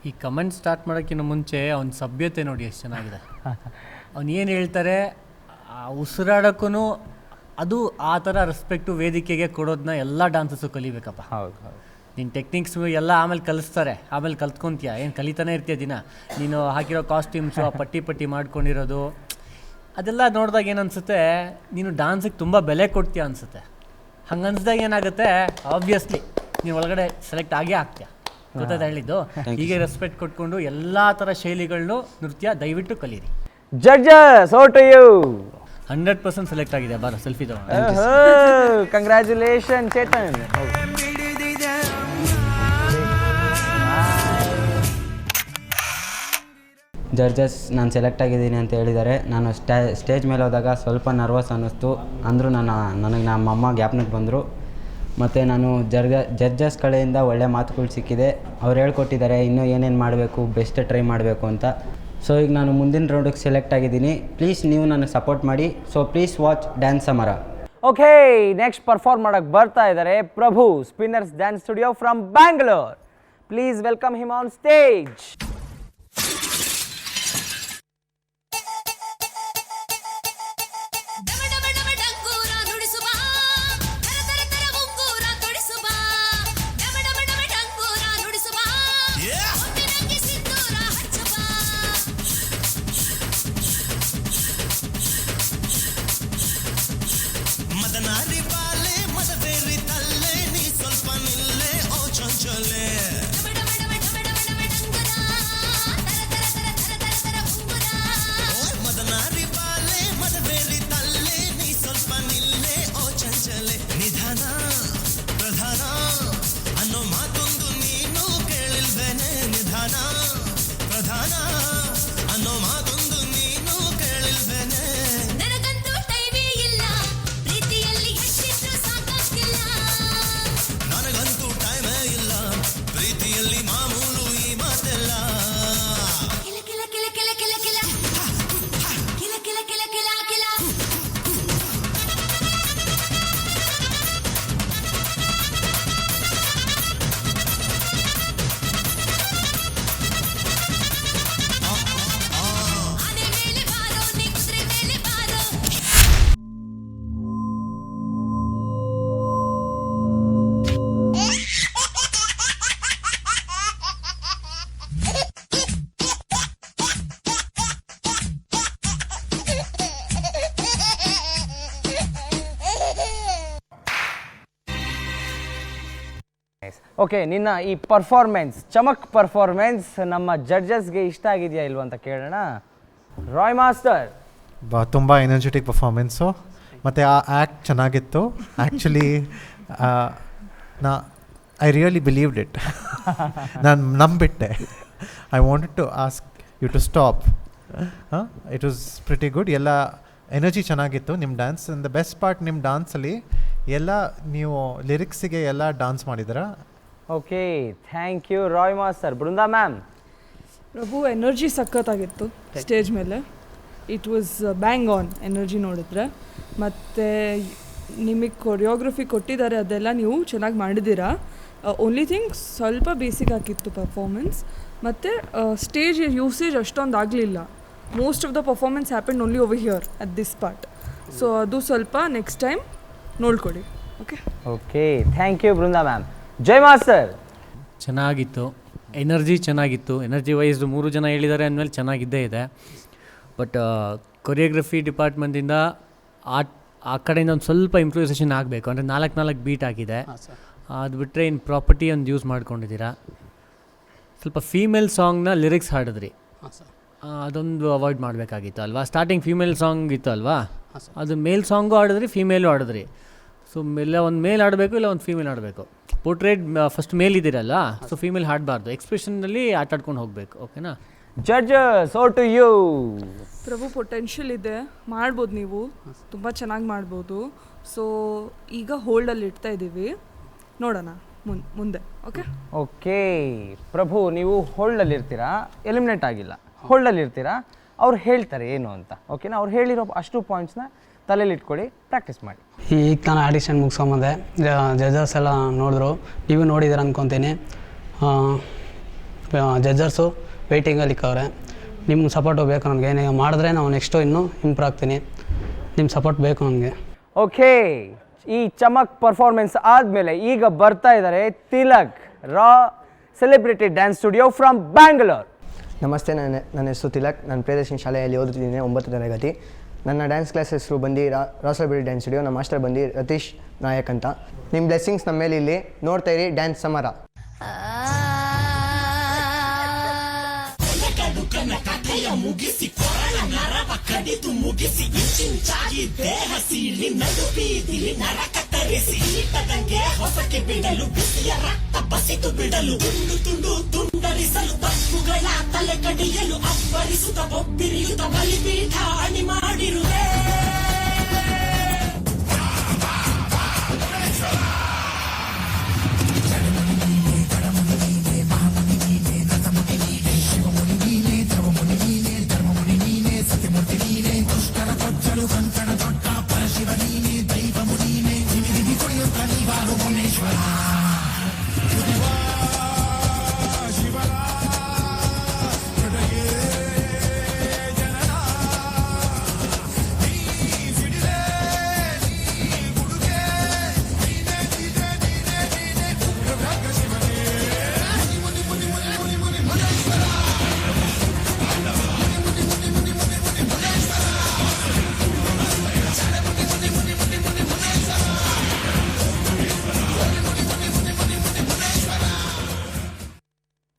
S6: ಈ ಕಮೆಂಟ್ ಸ್ಟಾರ್ಟ್ ಮಾಡೋಕ್ಕಿಂತ ಮುಂಚೆ ಅವ್ನ ಸಭ್ಯತೆ ನೋಡಿ ಎಷ್ಟು ಚೆನ್ನಾಗಿದೆ. ಅವ್ನು ಏನು ಹೇಳ್ತಾರೆ ಉಸಿರಾಡೋಕ್ಕೂ ಅದು ಆ ಥರ ರೆಸ್ಪೆಕ್ಟು ವೇದಿಕೆಗೆ ಕೊಡೋದನ್ನ ಎಲ್ಲ ಡಾನ್ಸಸ್ಸು ಕಲಿಬೇಕಪ್ಪ.
S1: ಹೌದು ಹೌದು.
S6: ನಿನ್ನ ಟೆಕ್ನಿಕ್ಸು ಎಲ್ಲ ಆಮೇಲೆ ಕಲಿಸ್ತಾರೆ, ಆಮೇಲೆ ಕಲ್ತ್ಕೊತೀಯ. ಏನು ಕಲಿತಾನೆ ಇರ್ತೀಯ ದಿನ. ನೀನು ಹಾಕಿರೋ ಕಾಸ್ಟ್ಯೂಮ್ಸು, ಆ ಪಟ್ಟಿ ಮಾಡ್ಕೊಂಡಿರೋದು ಅದೆಲ್ಲ ನೋಡಿದಾಗ ಏನು ಅನಿಸುತ್ತೆ, ನೀನು ಡಾನ್ಸಿಗೆ ತುಂಬ ಬೆಲೆ ಕೊಡ್ತೀಯ ಅನಿಸುತ್ತೆ. ಹಂಗೆ ಅನ್ಸ್ದಾಗ ಏನಾಗುತ್ತೆ, ಆಬ್ವಿಯಸ್ಲಿ ನೀನು ಒಳಗಡೆ ಸೆಲೆಕ್ಟ್ ಆಗೇ ಆಗ್ತೀಯ. ಗೊತ್ತಾಯ್ತು ಹೇಳಿದ್ದು? ಹೀಗೆ ರೆಸ್ಪೆಕ್ಟ್ ಕೊಟ್ಕೊಂಡು ಎಲ್ಲ ಥರ ಶೈಲಿಗಳನ್ನು ನೃತ್ಯ ದಯವಿಟ್ಟು ಕಲೀರಿ.
S1: Judges, over to you.
S6: 100% select ಆಗಿದೆ. ಬಾರ ಸೆಲ್ಫಿ ತಗೊಂಡು.
S1: ಕಂಗ್ರ್ಯಾಚುಲೇಷನ್ ಚೇತನ್.
S19: ಜಡ್ಜಸ್ ನಾನು ಸೆಲೆಕ್ಟ್ ಆಗಿದ್ದೀನಿ ಅಂತ ಹೇಳಿದ್ದಾರೆ. ನಾನು ಸ್ಟೇಜ್ ಮೇಲೆ ಹೋದಾಗ ಸ್ವಲ್ಪ ನರ್ವಸ್ ಅನ್ನಿಸ್ತು. ಅಂದರೂ ನನಗೆ ನಮ್ಮ ಅಮ್ಮ ಜ್ಞಾಪನಕ್ಕೆ ಬಂದರು. ಮತ್ತು ನಾನು ಜಡ್ಜಸ್ ಕಡೆಯಿಂದ ಒಳ್ಳೆ ಮಾತುಗಳು ಸಿಕ್ಕಿದೆ. ಅವ್ರು ಹೇಳ್ಕೊಟ್ಟಿದ್ದಾರೆ ಇನ್ನೂ ಏನೇನು ಮಾಡಬೇಕು, ಬೆಸ್ಟ್ ಟ್ರೈ ಮಾಡಬೇಕು ಅಂತ. ಸೊ ಈಗ ನಾನು ಮುಂದಿನ ರೌಂಡಿಗೆ ಸೆಲೆಕ್ಟ್ ಆಗಿದ್ದೀನಿ. ಪ್ಲೀಸ್ ನೀವು ನನಗೆ ಸಪೋರ್ಟ್ ಮಾಡಿ. So please watch dance Samara.
S1: Okay, next perform ಮಾಡಕ್ಕೆ ಬರ್ತಾ ಇದ್ದಾರೆ Prabhu, Spinners dance studio from Bangalore. Please welcome him on stage. Okay, ನಿನ್ನ ಈ ಪರ್ಫಾರ್ಮೆನ್ಸ್, ಚಮಕ್ ಪರ್ಫಾರ್ಮೆನ್ಸ್ ನಮ್ಮ ಜಡ್ಜಸ್ಗೆ ಇಷ್ಟ ಆಗಿದೆಯಾ ಇಲ್ವ ಅಂತ ಕೇಳೋಣ. ರಾಯ್ ಮಾಸ್ಟರ್.
S5: ತುಂಬ ಎನರ್ಜೆಟಿಕ್ ಪರ್ಫಾರ್ಮೆನ್ಸು ಮತ್ತು ಆ ಆ್ಯಕ್ಟ್ ಚೆನ್ನಾಗಿತ್ತು. Actually I really believed it. ನಾನು ನಂಬಿಟ್ಟೆ. I wanted to ask you to stop. It was pretty good. ಎಲ್ಲ ಎನರ್ಜಿ ಚೆನ್ನಾಗಿತ್ತು ನಿಮ್ಮ dance. And the best part ನಿಮ್ಮ ಡ್ಯಾನ್ಸಲ್ಲಿ ಎಲ್ಲ ನೀವು ಲಿರಿಕ್ಸಿಗೆ ಎಲ್ಲ ಡ್ಯಾನ್ಸ್ ಮಾಡಿದ್ದೀರಾ.
S1: Okay, thank you Roy master. Brinda ma'am.
S4: Prabhu, energy ಸಖತ್ತಾಗಿತ್ತು ಸ್ಟೇಜ್ ಮೇಲೆ. It was bang on energy ನೋಡಿದ್ರೆ. ಮತ್ತು ನಿಮಗೆ ಕೊರಿಯೋಗ್ರಫಿ ಕೊಟ್ಟಿದ್ದಾರೆ, ಅದೆಲ್ಲ ನೀವು ಚೆನ್ನಾಗಿ ಮಾಡಿದ್ದೀರಾ. ಓನ್ಲಿ ಥಿಂಗ್ ಸ್ವಲ್ಪ ಬೇಸಿಕ್ ಆಗಿತ್ತು ಪರ್ಫಾರ್ಮೆನ್ಸ್. ಮತ್ತು ಸ್ಟೇಜ್ ಯೂಸೇಜ್ ಅಷ್ಟೊಂದು ಆಗಲಿಲ್ಲ. Most of the performance happen only over here at this part. So ಅದು ಸ್ವಲ್ಪ ನೆಕ್ಸ್ಟ್ ಟೈಮ್ ನೋಡ್ಕೊಡಿ. Okay
S1: okay thank you Brinda ma'am. Jai master.
S6: ಚೆನ್ನಾಗಿತ್ತು, ಎನರ್ಜಿ ಚೆನ್ನಾಗಿತ್ತು. ಎನರ್ಜಿ ವೈಸ್ 3 ಜನ ಹೇಳಿದ್ದಾರೆ ಅಂದಮೇಲೆ ಚೆನ್ನಾಗಿದ್ದೇ ಇದೆ. ಬಟ್ ಕೊರಿಯೋಗ್ರಫಿ ಡಿಪಾರ್ಟ್ಮೆಂಟಿಂದ ಆ ಕಡೆಯಿಂದ ಒಂದು ಸ್ವಲ್ಪ ಇಂಪ್ರೂವೈಸೇಷನ್ ಆಗಬೇಕು. ಅಂದರೆ 4 ಬೀಟ್ ಆಗಿದೆ. ಅದು ಬಿಟ್ಟರೆ ಇನ್ನು ಪ್ರಾಪರ್ಟಿ ಒಂದು ಯೂಸ್ ಮಾಡ್ಕೊಂಡಿದ್ದೀರಾ. ಸ್ವಲ್ಪ ಫೀಮೇಲ್ ಸಾಂಗ್ನ ಲಿರಿಕ್ಸ್ ಹಾಡಿದ್ರಿ, ಅದೊಂದು ಅವಾಯ್ಡ್ ಮಾಡಬೇಕಾಗಿತ್ತು ಅಲ್ವಾ. ಸ್ಟಾರ್ಟಿಂಗ್ ಫೀಮೇಲ್ ಸಾಂಗ್ ಇತ್ತು ಅಲ್ವಾ, ಅದು ಮೇಲ್ ಸಾಂಗು ಆಡಿದ್ರಿ, ಫೀಮೇಲು ಆಡಿದ್ರಿ. ಸೊ ಒಂದು ಮೇಲ್ ಆಡಬೇಕು, ಇಲ್ಲ ಒಂದು ಫೀಮೇಲ್ ಆಡಬೇಕು. ಪೋರ್ಟ್ರೇಟ್ ಫಸ್ಟ್ ಮೇಲ್ ಇದ್ದೀರಲ್ಲ, ಸೊ ಫೀಮೇಲ್ ಹಾಡಬಾರ್ದು, ಎಕ್ಸ್ಪ್ರೆಷನ್ನಲ್ಲಿ ಆಟಾಡ್ಕೊಂಡು ಹೋಗಬೇಕು. ಓಕೆನಾ?
S1: Judges over to you.
S4: Prabhu, potential ಇದೆ, ಮಾಡ್ಬೋದು, ನೀವು ತುಂಬ ಚೆನ್ನಾಗಿ ಮಾಡ್ಬೋದು. ಸೊ ಈಗ ಹೋಲ್ಡಲ್ಲಿ ಇಡ್ತಾ ಇದ್ದೀವಿ, ನೋಡೋಣ ಮುಂದೆ. ಓಕೆ
S1: ಓಕೆ ಪ್ರಭು, ನೀವು ಹೋಲ್ಡಲ್ಲಿ ಇರ್ತೀರಾ, ಎಲಿಮಿನೇಟ್ ಆಗಿಲ್ಲ, ಹೋಲ್ಡಲ್ಲಿ ಇರ್ತೀರಾ. ಅವ್ರು ಹೇಳ್ತಾರೆ ಏನು ಅಂತ. ಓಕೆನಾ? ಅವ್ರು ಹೇಳಿರೋ ಅಷ್ಟು ಪಾಯಿಂಟ್ಸ್ನ ತಲೆಯಲ್ಲಿ ಇಟ್ಕೊಳ್ಳಿ, ಪ್ರಾಕ್ಟೀಸ್ ಮಾಡಿ.
S11: ಈಗ ನಾನು ಆಡಿಷನ್ ಮುಗಿಸ್ಕೊಂಬಂದೆ, ಜಡ್ಜರ್ಸ್ ಎಲ್ಲ ನೋಡಿದ್ರು, ನೀವು ನೋಡಿದ್ದೀರ ಅಂದ್ಕೊತೀನಿ. ಜಡ್ಜರ್ಸು ವೆಯ್ಟಿಂಗಲ್ಲಿ ಇಕ್ಕವ್ರೆ. ನಿಮ್ಮ ಸಪೋರ್ಟು ಬೇಕು ನನಗೆ. ನೀವು ಮಾಡಿದ್ರೆ ನಾವು ನೆಕ್ಸ್ಟು ಇನ್ನೂ ಇಂಪ್ರೂವ್ ಆಗ್ತೀನಿ. ನಿಮ್ಮ ಸಪೋರ್ಟ್ ಬೇಕು ನನಗೆ. ಓಕೆ,
S1: ಈ ಚಮಕ್ ಪರ್ಫಾರ್ಮೆನ್ಸ್ ಆದಮೇಲೆ ಈಗ ಬರ್ತಾ ಇದ್ದಾರೆ ತಿಲಕ್, ರಾ celebrity dance studio from Bangalore.
S7: ನಮಸ್ತೆ, ನನ್ನ ಹೆಸರು ತಿಲಕ್. ನಾನು ಪ್ರಿಯದರ್ಶಿನಿ ಶಾಲೆಯಲ್ಲಿ ಓದುತ್ತಿದ್ದೀನಿ, 9ನೇ ತರಗತಿ. ನನ್ನ ಡ್ಯಾನ್ಸ್ ಕ್ಲಾಸ್ ಹೆಸರು ಬಂದು ರಾ ಸೆಲೆಬ್ರಿಟಿ ಡ್ಯಾನ್ಸ್ ಸ್ಟುಡಿಯೋ. ನಮ್ಮ ಮಾಸ್ಟರ್ ಬಂದು ರತೀಶ್ ನಾಯಕ್ ಅಂತ. ನಿಮ್ಮ ಬ್ಲೆಸ್ಸಿಂಗ್ಸ್ ನಮ್ಮ ಮೇಲೆ ಇಲ್ಲಿ ನೋಡ್ತಾ ಇರಿ. ಡ್ಯಾನ್ಸ್ ಸಮರ.
S16: ಮುಗಿಸಿ ಕೊರಳ ನರವ ಕಡಿದು ಮುಗಿಸಿ ಇಂಚಿಂಚಾಗಿ ದೇಹ ಸೀಳಿ ನಡು ಬೀದಿಲಿ ನರ ಕತ್ತರಿಸಿ ಈಟದಂಗೆ ಹೊಸಕ್ಕೆ ಬಿಡಲು ಬಿಸಿಯ ರಕ್ತ ಬಸಿದು ಬಿಡಲು ತುಂಡು ತುಂಡು ತುಂಡರಿಸಲು ತಪ್ಪುಗಳ ತಲೆ ಕಡಿಯಲು ಅಬ್ಬರಿಸುತ್ತ ಬೊಬ್ಬಿರಿಯುತ್ತ ಬಲಿಪೀಠ ಅಣಿ ಮಾಡಿರುವೆ.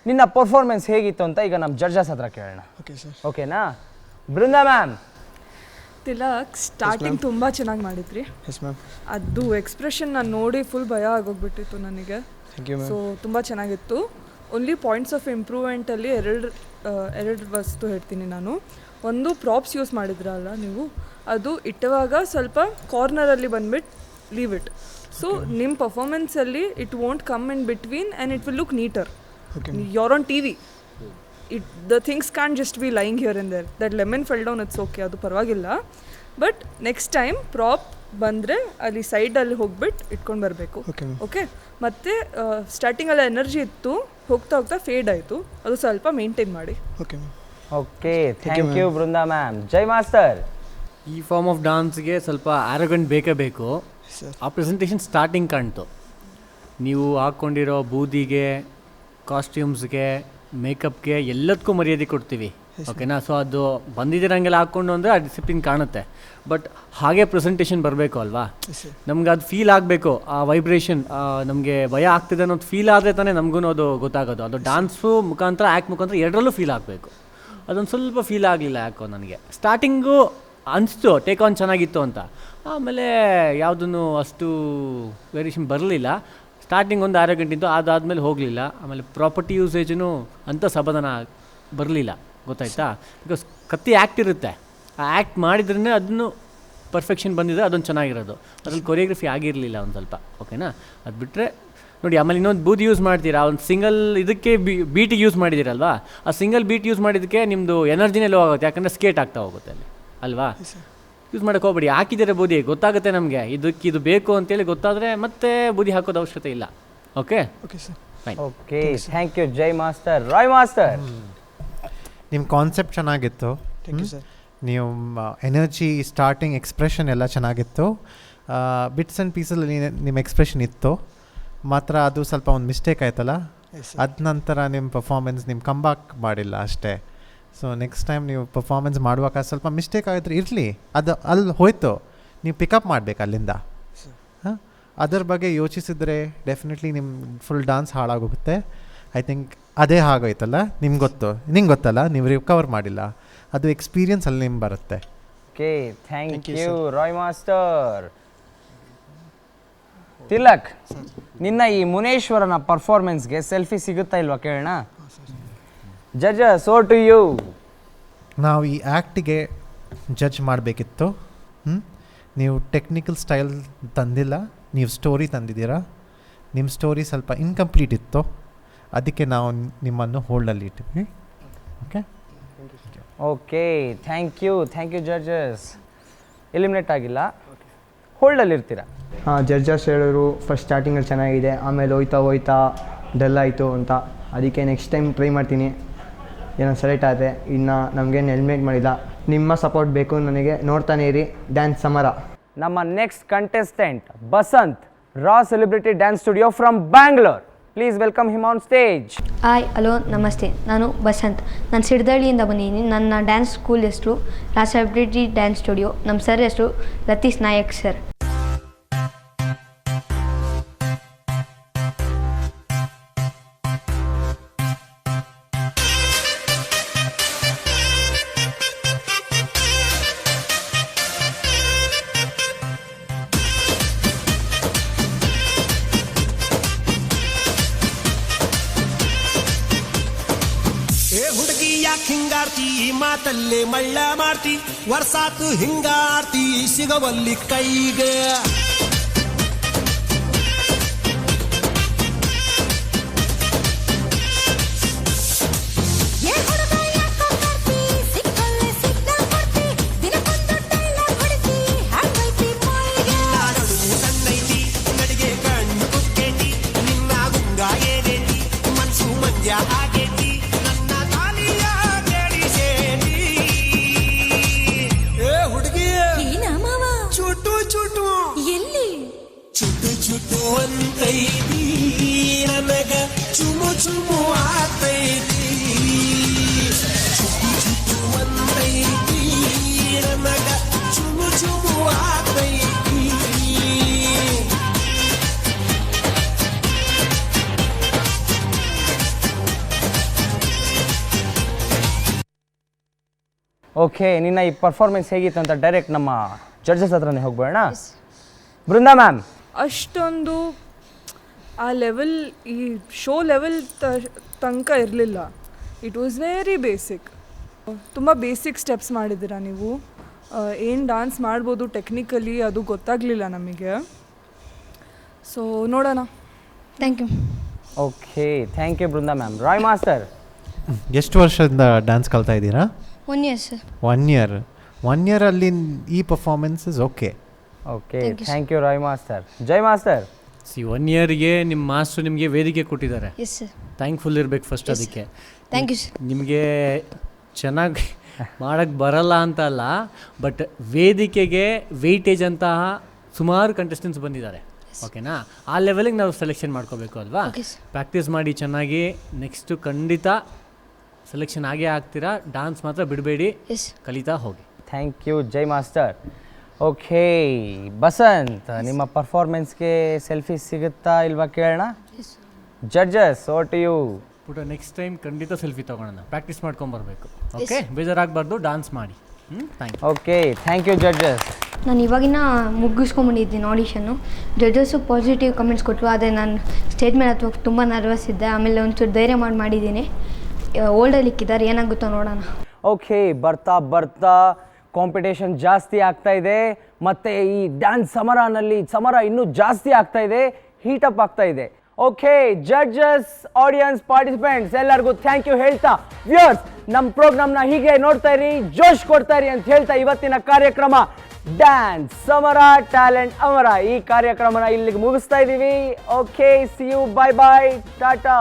S1: ನಿನ್ನ ಪರ್ಫಾರ್ಮೆನ್ಸ್ ಹೇಗಿತ್ತು ಅಂತ ಈಗ ನಮ್ಮ ಜಡ್ಜಸ್ ಹತ್ರ ಕೇಳೋಣ.
S11: Okay sir.
S1: ಓಕೆನಾ? ಬೃಂದಾ ಮ್ಯಾಮ್.
S4: ತಿಲಕ್, ಸ್ಟಾರ್ಟಿಂಗ್ ತುಂಬ ಚೆನ್ನಾಗಿ ಮಾಡಿದ್ರಿ.
S11: Yes ma'am.
S4: ಅದು ಎಕ್ಸ್ಪ್ರೆಷನ್ ನಾನು ನೋಡಿ ಫುಲ್ ಭಯ ಆಗೋಗ್ಬಿಟ್ಟಿತ್ತು ನನಗೆ. ಸೊ ತುಂಬ ಚೆನ್ನಾಗಿತ್ತು. ಓನ್ಲಿ ಪಾಯಿಂಟ್ಸ್ ಆಫ್ ಇಂಪ್ರೂವ್ಮೆಂಟಲ್ಲಿ ಎರಡು ವಸ್ತು ಹೇಳ್ತೀನಿ ನಾನು. ಒಂದು ಪ್ರಾಪ್ಸ್ ಯೂಸ್ ಮಾಡಿದ್ರಲ್ಲ ನೀವು, ಅದು ಇಟ್ಟವಾಗ ಸ್ವಲ್ಪ ಕಾರ್ನರಲ್ಲಿ ಬಂದ್ಬಿಟ್ಟು ಲೀವ್ ಇಟ್. ಸೊ ನಿಮ್ಮ ಪರ್ಫಾರ್ಮೆನ್ಸಲ್ಲಿ it won't come in between and it will look neater. You're on TV. The things can't just be lying here and there. That lemon fell down, it's okay, ಅದು ಪರವಾಗಿಲ್ಲ. But next time prop ಬಂದರೆ ಅಲ್ಲಿ ಸೈಡಲ್ಲಿ ಹೋಗ್ಬಿಟ್ಟು ಇಟ್ಕೊಂಡು ಬರಬೇಕು. Okay? ಮತ್ತು ಸ್ಟಾರ್ಟಿಂಗಲ್ಲಿ ಎನರ್ಜಿ ಇತ್ತು, ಹೋಗ್ತಾ ಹೋಗ್ತಾ ಫೇಡ್ ಆಯಿತು, ಅದು ಸ್ವಲ್ಪ ಮೇಂಟೈನ್ ಮಾಡಿ.
S1: Okay, thank you Brinda ma'am. Jai master.
S6: ಈ ಫಾರ್ಮ್ ಆಫ್ ಡಾನ್ಸ್ಗೆ ಸ್ವಲ್ಪ ಆರೋಗ್ಯಂಟ್ ಬೇಕೇ ಬೇಕು. ಆ ಪ್ರೆಸೆಂಟೇಷನ್ ಸ್ಟಾರ್ಟಿಂಗ್ ಕಾಣ್ತು. ನೀವು ಹಾಕ್ಕೊಂಡಿರೋ ಬೂದಿಗೆ, ಕಾಸ್ಟ್ಯೂಮ್ಸ್ಗೆ, ಮೇಕಪ್ಗೆ ಎಲ್ಲದಕ್ಕೂ ಮರ್ಯಾದೆ ಕೊಡ್ತೀವಿ. ಓಕೆನಾ? ಸೊ ಅದು ಬಂದಿದ್ದೀರಂಗೆಲ್ಲ ಹಾಕ್ಕೊಂಡು ಅಂದರೆ ಆ ಡಿಸಿಪ್ಲಿನ್ ಕಾಣುತ್ತೆ. ಬಟ್ ಹಾಗೆ ಪ್ರೆಸೆಂಟೇಷನ್ ಬರಬೇಕು ಅಲ್ವಾ? ನಮ್ಗೆ ಅದು ಫೀಲ್ ಆಗಬೇಕು, ಆ ವೈಬ್ರೇಷನ್. ನಮಗೆ ಭಯ ಆಗ್ತಿದೆ ಅನ್ನೋದು ಫೀಲ್ ಆದರೆ ತಾನೇ ನಮಗೂ ಅದು ಗೊತ್ತಾಗೋದು. ಅದು ಡಾನ್ಸು ಮುಖಾಂತರ, ಆ್ಯಕ್ಟ್ ಮುಖಾಂತರ ಎರಡರಲ್ಲೂ ಫೀಲ್ ಆಗಬೇಕು. ಅದೊಂದು ಸ್ವಲ್ಪ ಫೀಲ್ ಆಗಲಿಲ್ಲ ಯಾಕೋ ನನಗೆ. ಸ್ಟಾರ್ಟಿಂಗು ಅನಿಸ್ತು ಟೇಕ್ ಆನ್ ಚೆನ್ನಾಗಿತ್ತು ಅಂತ, ಆಮೇಲೆ ಯಾವುದೂ ಅಷ್ಟು ವೇರಿಯೇಷನ್ ಬರಲಿಲ್ಲ. ಸ್ಟಾರ್ಟಿಂಗ್ ಒಂದು 6 ಗಂಟೆ ಇತ್ತು, ಅದಾದಮೇಲೆ ಹೋಗಲಿಲ್ಲ. ಆಮೇಲೆ ಪ್ರಾಪರ್ಟಿ ಯೂಸೇಜೂ ಅಂಥ ಸಮಾಧಾನ ಬರಲಿಲ್ಲ, ಗೊತ್ತಾಯ್ತಾ? ಬಿಕಾಸ್ ಕತ್ತಿ ಆ್ಯಕ್ಟ್ ಇರುತ್ತೆ, ಆ ಆ್ಯಕ್ಟ್ ಮಾಡಿದ್ರೇ ಅದನ್ನು ಪರ್ಫೆಕ್ಷನ್ ಬಂದಿದೆ, ಅದೊಂದು ಚೆನ್ನಾಗಿರೋದು. ಅದ್ರಲ್ಲಿ ಕೊರಿಯೋಗ್ರಫಿ ಆಗಿರಲಿಲ್ಲ ಒಂದು ಸ್ವಲ್ಪ. ಓಕೆನಾ? ಅದು ಬಿಟ್ಟರೆ ನೋಡಿ, ಆಮೇಲೆ ಇನ್ನೊಂದು ಬೂದಿ ಯೂಸ್ ಮಾಡ್ತೀರಾ, ಒಂದು ಸಿಂಗಲ್ ಇದಕ್ಕೆ ಬೀಟಿಗೆ ಯೂಸ್ ಮಾಡಿದ್ದೀರಲ್ವಾ, ಆ ಸಿಂಗಲ್ ಬೀಟ್ ಯೂಸ್ ಮಾಡಿದ್ದಕ್ಕೆ ನಿಮ್ಮದು ಎನರ್ಜಿನೇ ಲೋ ಆಗುತ್ತೆ, ಯಾಕಂದರೆ ಸ್ಕೇಟ್ ಆಗ್ತಾ ಹೋಗುತ್ತೆ ಅಲ್ಲಿ ಅಲ್ವಾ. ಯೂಸ್ ಮಾಡೋಕ್ಕೆ ಹೋಗ್ಬೇಡಿ. ಹಾಕಿದರೆ ಬೂದಿ ಗೊತ್ತಾಗುತ್ತೆ ನಮಗೆ, ಇದು ಬೇಕು ಅಂತೇಳಿ ಗೊತ್ತಾದರೆ ಮತ್ತೆ ಬೂದಿ ಹಾಕೋದು ಅವಶ್ಯಕತೆ ಇಲ್ಲ. Okay?
S11: Okay sir.
S6: Fine.
S1: Okay, thank you Jai master. Roy master.
S5: ನಿಮ್ಮ ಕಾನ್ಸೆಪ್ಟ್ ಚೆನ್ನಾಗಿತ್ತು.
S11: Thank you sir.
S5: ನೀವು ಎನರ್ಜಿ, ಸ್ಟಾರ್ಟಿಂಗ್ ಎಕ್ಸ್ಪ್ರೆಷನ್ ಎಲ್ಲ ಚೆನ್ನಾಗಿತ್ತು. ಬಿಟ್ಸ್ ಆ್ಯಂಡ್ ಪೀಸಲ್ಲಿ ನಿಮ್ಮ ಎಕ್ಸ್ಪ್ರೆಷನ್ ಇತ್ತು, ಮಾತ್ರ ಅದು ಸ್ವಲ್ಪ ಒಂದು ಮಿಸ್ಟೇಕ್ ಆಯ್ತಲ್ಲ, ಅದ ನಂತರ ನಿಮ್ಮ ಪರ್ಫಾರ್ಮೆನ್ಸ್ ನಿಮ್ಮ ಕಂಬ್ಯಾಕ್ ಮಾಡಿಲ್ಲ ಅಷ್ಟೇ. ಸೊ ನೆಕ್ಸ್ಟ್ ಟೈಮ್ ನೀವು ಪರ್ಫಾರ್ಮೆನ್ಸ್ ಮಾಡುವಾಗ ಸ್ವಲ್ಪ ಮಿಸ್ಟೇಕ್ ಆಗಿದ್ರೆ ಇರಲಿ, ಅದು ಅಲ್ಲಿ ಹೋಯ್ತು, ನೀವು ಪಿಕಪ್ ಮಾಡಬೇಕು ಅಲ್ಲಿಂದ. ಹಾಂ, ಅದರ ಬಗ್ಗೆ ಯೋಚಿಸಿದರೆ ಡೆಫಿನೆಟ್ಲಿ ನಿಮ್ಮ ಫುಲ್ ಡಾನ್ಸ್ ಹಾಳಾಗೋಗುತ್ತೆ. ಐ ಥಿಂಕ್ ಅದೇ ಆಗೋಯ್ತಲ್ಲ, ನಿಂಗೆ ಗೊತ್ತಲ್ಲ, ನೀವು ರಿಕವರ್ ಮಾಡಿಲ್ಲ, ಅದು ಎಕ್ಸ್ಪೀರಿಯನ್ಸ್ ಅಲ್ಲಿ ನಿಮ್ಗೆ ಬರುತ್ತೆ.
S1: Okay, thank you Roy master. Tilak, ನಿನ್ನ ಈ ಮುನೇಶ್ವರನ ಪರ್ಫಾರ್ಮೆನ್ಸ್ಗೆ ಸೆಲ್ಫಿ ಸಿಗುತ್ತಾ ಇಲ್ವಾ ಕೇಳೋಣ? Judges, over to you.
S5: ನಾವು ಈ ಆ್ಯಕ್ಟಿಗೆ ಜಡ್ಜ್ ಮಾಡಬೇಕಿತ್ತು. ನೀವು ಟೆಕ್ನಿಕಲ್ ಸ್ಟೈಲ್ ತಂದಿಲ್ಲ, ನೀವು ಸ್ಟೋರಿ ತಂದಿದ್ದೀರಾ. ನಿಮ್ಮ ಸ್ಟೋರಿ ಸ್ವಲ್ಪ ಇನ್ಕಂಪ್ಲೀಟ್ ಇತ್ತು, ಅದಕ್ಕೆ ನಾವು ನಿಮ್ಮನ್ನು ಹೋಲ್ಡಲ್ಲಿ ಇಟ್ಟಿದ್ವಿ. Okay
S1: okay, thank you judges. Eliminate ಆಗಿಲ್ಲ, ಹೋಲ್ಡಲ್ಲಿ ಇರ್ತೀರಾ.
S12: ಹಾಂ, ಜಡ್ಜಸ್ ಹೇಳಿದ್ರು ಫಸ್ಟ್ ಸ್ಟಾರ್ಟಿಂಗಲ್ಲಿ ಚೆನ್ನಾಗಿದೆ, ಆಮೇಲೆ ಹೋಯ್ತಾ ಡಲ್ ಆಯಿತು ಅಂತ. ಅದಕ್ಕೆ ನೆಕ್ಸ್ಟ್ ಟೈಮ್ ಟ್ರೈ ಮಾಡ್ತೀನಿ. ಏನೋ ಸೆಲೆಕ್ಟ್ ಆದರೆ ಇನ್ನು ನಮಗೇನು ಎಲಿಮಿನೇಟ್ ಮಾಡಿಲ್ಲ. ನಿಮ್ಮ ಸಪೋರ್ಟ್ ಬೇಕು ನನಗೆ. ನೋಡ್ತಾನೆ ಇರಿ ಡ್ಯಾನ್ಸ್ ಸಮರ.
S1: ನಮ್ಮ ನೆಕ್ಸ್ಟ್ ಕಂಟೆಸ್ಟೆಂಟ್ ಬಸಂತ್, ರಾ celebrity dance studio from Bangalore. Please welcome him on stage.
S22: Hi, hello, ನಮಸ್ತೆ. ನಾನು ಬಸಂತ್. ನಾನು ಸಿರ್ದಳ್ಳಿಯಿಂದ ಬಂದಿದ್ದೀನಿ. ನನ್ನ ಡ್ಯಾನ್ಸ್ ಸ್ಕೂಲ್ ಹೆಸರು ರಾ ಸೆಲೆಬ್ರಿಟಿ ಡ್ಯಾನ್ಸ್ ಸ್ಟುಡಿಯೋ. ನಮ್ಮ ಸರ್ ಹೆಸರು ಲತೀಶ್ ನಾಯಕ್ ಸರ್.
S16: ಹಿಂಗಾರ್ತಿ ಮಾತಲ್ಲೇ ಮಳ್ಳ ಮಾಡ್ತಿ, ವರ್ಷಾತು ಹಿಂಗಾರ್ತಿ ಸಿಗವಲ್ಲಿ ಕೈಗೆ. ನಡಿಗೆ ಕಣ್ಣು ಕುಕ್ಕೇತಿ, ನಿನ್ನ ಗುಂಗ ಏನೇತಿ, ಮನ್ಸು ಮಂಜ ಆಗೇತಿ. ಚುಟು ಅಂತೈತಿ ನನಗ, ಚುಮು ಚುಮು ಆತೈತಿ. ಚುಟು ಅಂತೈತಿ ನನಗ, ಚುಮು ಚುಮು ಆತೈತಿ.
S1: ಓಕೆ, ನಿನ್ನ ಈ ಪರ್ಫಾರ್ಮೆನ್ಸ್ ಹೇಗಿತ್ತು ಅಂತ ಡೈರೆಕ್ಟ್ ನಮ್ಮ ಜಡ್ಜಸ್ ಹತ್ರನೇ ಹೋಗ್ಬೇಡ. ಬೃಂದಾ ಮ್ಯಾಮ್,
S4: ಅಷ್ಟೊಂದು ಆ ಲೆವೆಲ್, ಈ ಶೋ ಲೆವೆಲ್ ತನಕ ಇರಲಿಲ್ಲ. It was very basic. ತುಂಬ ಬೇಸಿಕ್ ಸ್ಟೆಪ್ಸ್ ಮಾಡಿದ್ದೀರಾ ನೀವು. ಏನು ಡಾನ್ಸ್ ಮಾಡ್ಬೋದು ಟೆಕ್ನಿಕಲಿ ಅದು ಗೊತ್ತಾಗಲಿಲ್ಲ ನಮಗೆ. ಸೊ ನೋಡೋಣ.
S22: Thank you.
S1: Okay, thank you Brinda ma'am. Roy master,
S5: ಎಷ್ಟು ವರ್ಷದಿಂದ ಡ್ಯಾನ್ಸ್ ಕಲ್ತಾ ಇದ್ದೀರಾ?
S22: 1 year ಸರ್.
S5: 1 year. 1 year ಅಲ್ಲಿ ಈ performance is okay.
S1: Okay, thank you Roy master. Jai master,
S6: 1 yearಗೆ ನಿಮ್ಮ ಮಾಸ್ಟರ್ ನಿಮಗೆ ವೇದಿಕೆ ಕೊಟ್ಟಿದ್ದಾರೆ.
S22: Yes sir.
S6: ಥ್ಯಾಂಕ್ಫುಲ್ ಇರಬೇಕು ಫಸ್ಟ್. ಅದಕ್ಕೆ
S22: ಥ್ಯಾಂಕ್ ಯು ಸರ್.
S6: ನಿಮಗೆ ಚೆನ್ನಾಗಿ ಮಾಡೋಕ್ಕೆ ಬರಲ್ಲ ಅಂತ ಅಲ್ಲ, ಬಟ್ ವೇದಿಕೆಗೆ ವೆಯ್ಟೇಜ್ ಅಂತಹ ಸುಮಾರು ಕಂಟೆಸ್ಟೆಂಟ್ಸ್ ಬಂದಿದ್ದಾರೆ. ಓಕೆನಾ? ಆ ಲೆವೆಲಿಗೆ ನಾವು ಸೆಲೆಕ್ಷನ್ ಮಾಡ್ಕೋಬೇಕು ಅಲ್ವಾ? ಪ್ರಾಕ್ಟೀಸ್ ಮಾಡಿ ಚೆನ್ನಾಗಿ. ನೆಕ್ಸ್ಟು ಖಂಡಿತ ಸೆಲೆಕ್ಷನ್ ಆಗೇ ಆಗ್ತೀರಾ. ಡಾನ್ಸ್ ಮಾತ್ರ ಬಿಡಬೇಡಿ, ಕಲಿತಾ ಹೋಗಿ.
S1: Thank you Jai master. Okay Basant, ನಿಮ್ಮ ಪರ್ಫಾರ್ಮೆನ್ಸ್ಗೆ ಸೆಲ್ಫಿ ಸಿಗುತ್ತಾ ಇಲ್ವಾ ಕೇಳೋಣ. Judges, over to you.
S6: ಪುಟ ನೆಕ್ಸ್ಟ್ ಟೈಮ್ ಖಂಡಿತ ಸೆಲ್ಫಿ ತೊಗೊಳೋಣ. ಪ್ರಾಕ್ಟೀಸ್ ಮಾಡ್ಕೊಂಬರ್ಬೇಕು. ಓಕೆ, ಬೇಜಾರಾಗಬಾರ್ದು, ಡಾನ್ಸ್ ಮಾಡಿ.
S1: Okay, thank you judges.
S22: ನಾನು ಇವಾಗಿನ ಮುಗಿಸ್ಕೊಂಡ್ಬಂದಿದ್ದೀನಿ ಆಡಿಷನ್ನು. ಜಡ್ಜಸ್ಸು ಪಾಸಿಟಿವ್ ಕಮೆಂಟ್ಸ್ ಕೊಟ್ಟರು, ಆದರೆ ನಾನು ಸ್ಟೇಜ್ ಮೇಲೆ ಹತ್ತುವಾಗ ತುಂಬ ನರ್ವಸ್ ಇದ್ದೆ. ಆಮೇಲೆ ಒಂಚೂರು ಧೈರ್ಯ ಮಾಡಿದ್ದೀನಿ. ಓಲ್ಡಲ್ಲಿ ಇಕ್ಕಿದ್ದಾರೆ, ಏನಾಗುತ್ತೋ ನೋಡೋಣ.
S1: ಓಕೆ, ಬರ್ತಾ ಬರ್ತಾ ಕಾಂಪಿಟೇಷನ್ ಜಾಸ್ತಿ ಆಗ್ತಾ ಇದೆ. ಮತ್ತು ಈ ಡ್ಯಾನ್ಸ್ ಸಮರ ಇನ್ನೂ ಜಾಸ್ತಿ ಆಗ್ತಾ ಇದೆ, ಹೀಟಪ್ ಆಗ್ತಾ ಇದೆ. ಓಕೆ ಜಡ್ಜಸ್, ಆಡಿಯನ್ಸ್, ಪಾರ್ಟಿಸಿಪೆಂಟ್ಸ್ ಎಲ್ಲರಿಗೂ ಥ್ಯಾಂಕ್ ಯು ಹೇಳ್ತಾ, ವ್ಯೂಯರ್ಸ್ ನಮ್ಮ ಪ್ರೋಗ್ರಾಮ್ನ ಹೀಗೆ ನೋಡ್ತಾ ಇರಿ, ಜೋಶ್ ಕೊಡ್ತಾ ಇರಿ ಅಂತ ಹೇಳ್ತಾ ಇವತ್ತಿನ ಕಾರ್ಯಕ್ರಮ ಡ್ಯಾನ್ಸ್ ಸಮರ ಟ್ಯಾಲೆಂಟ್ ಅಮರ ಈ ಕಾರ್ಯಕ್ರಮನ ಇಲ್ಲಿಗೆ ಮುಗಿಸ್ತಾ ಇದ್ದೀವಿ. Okay, see you, bye bye, Tata.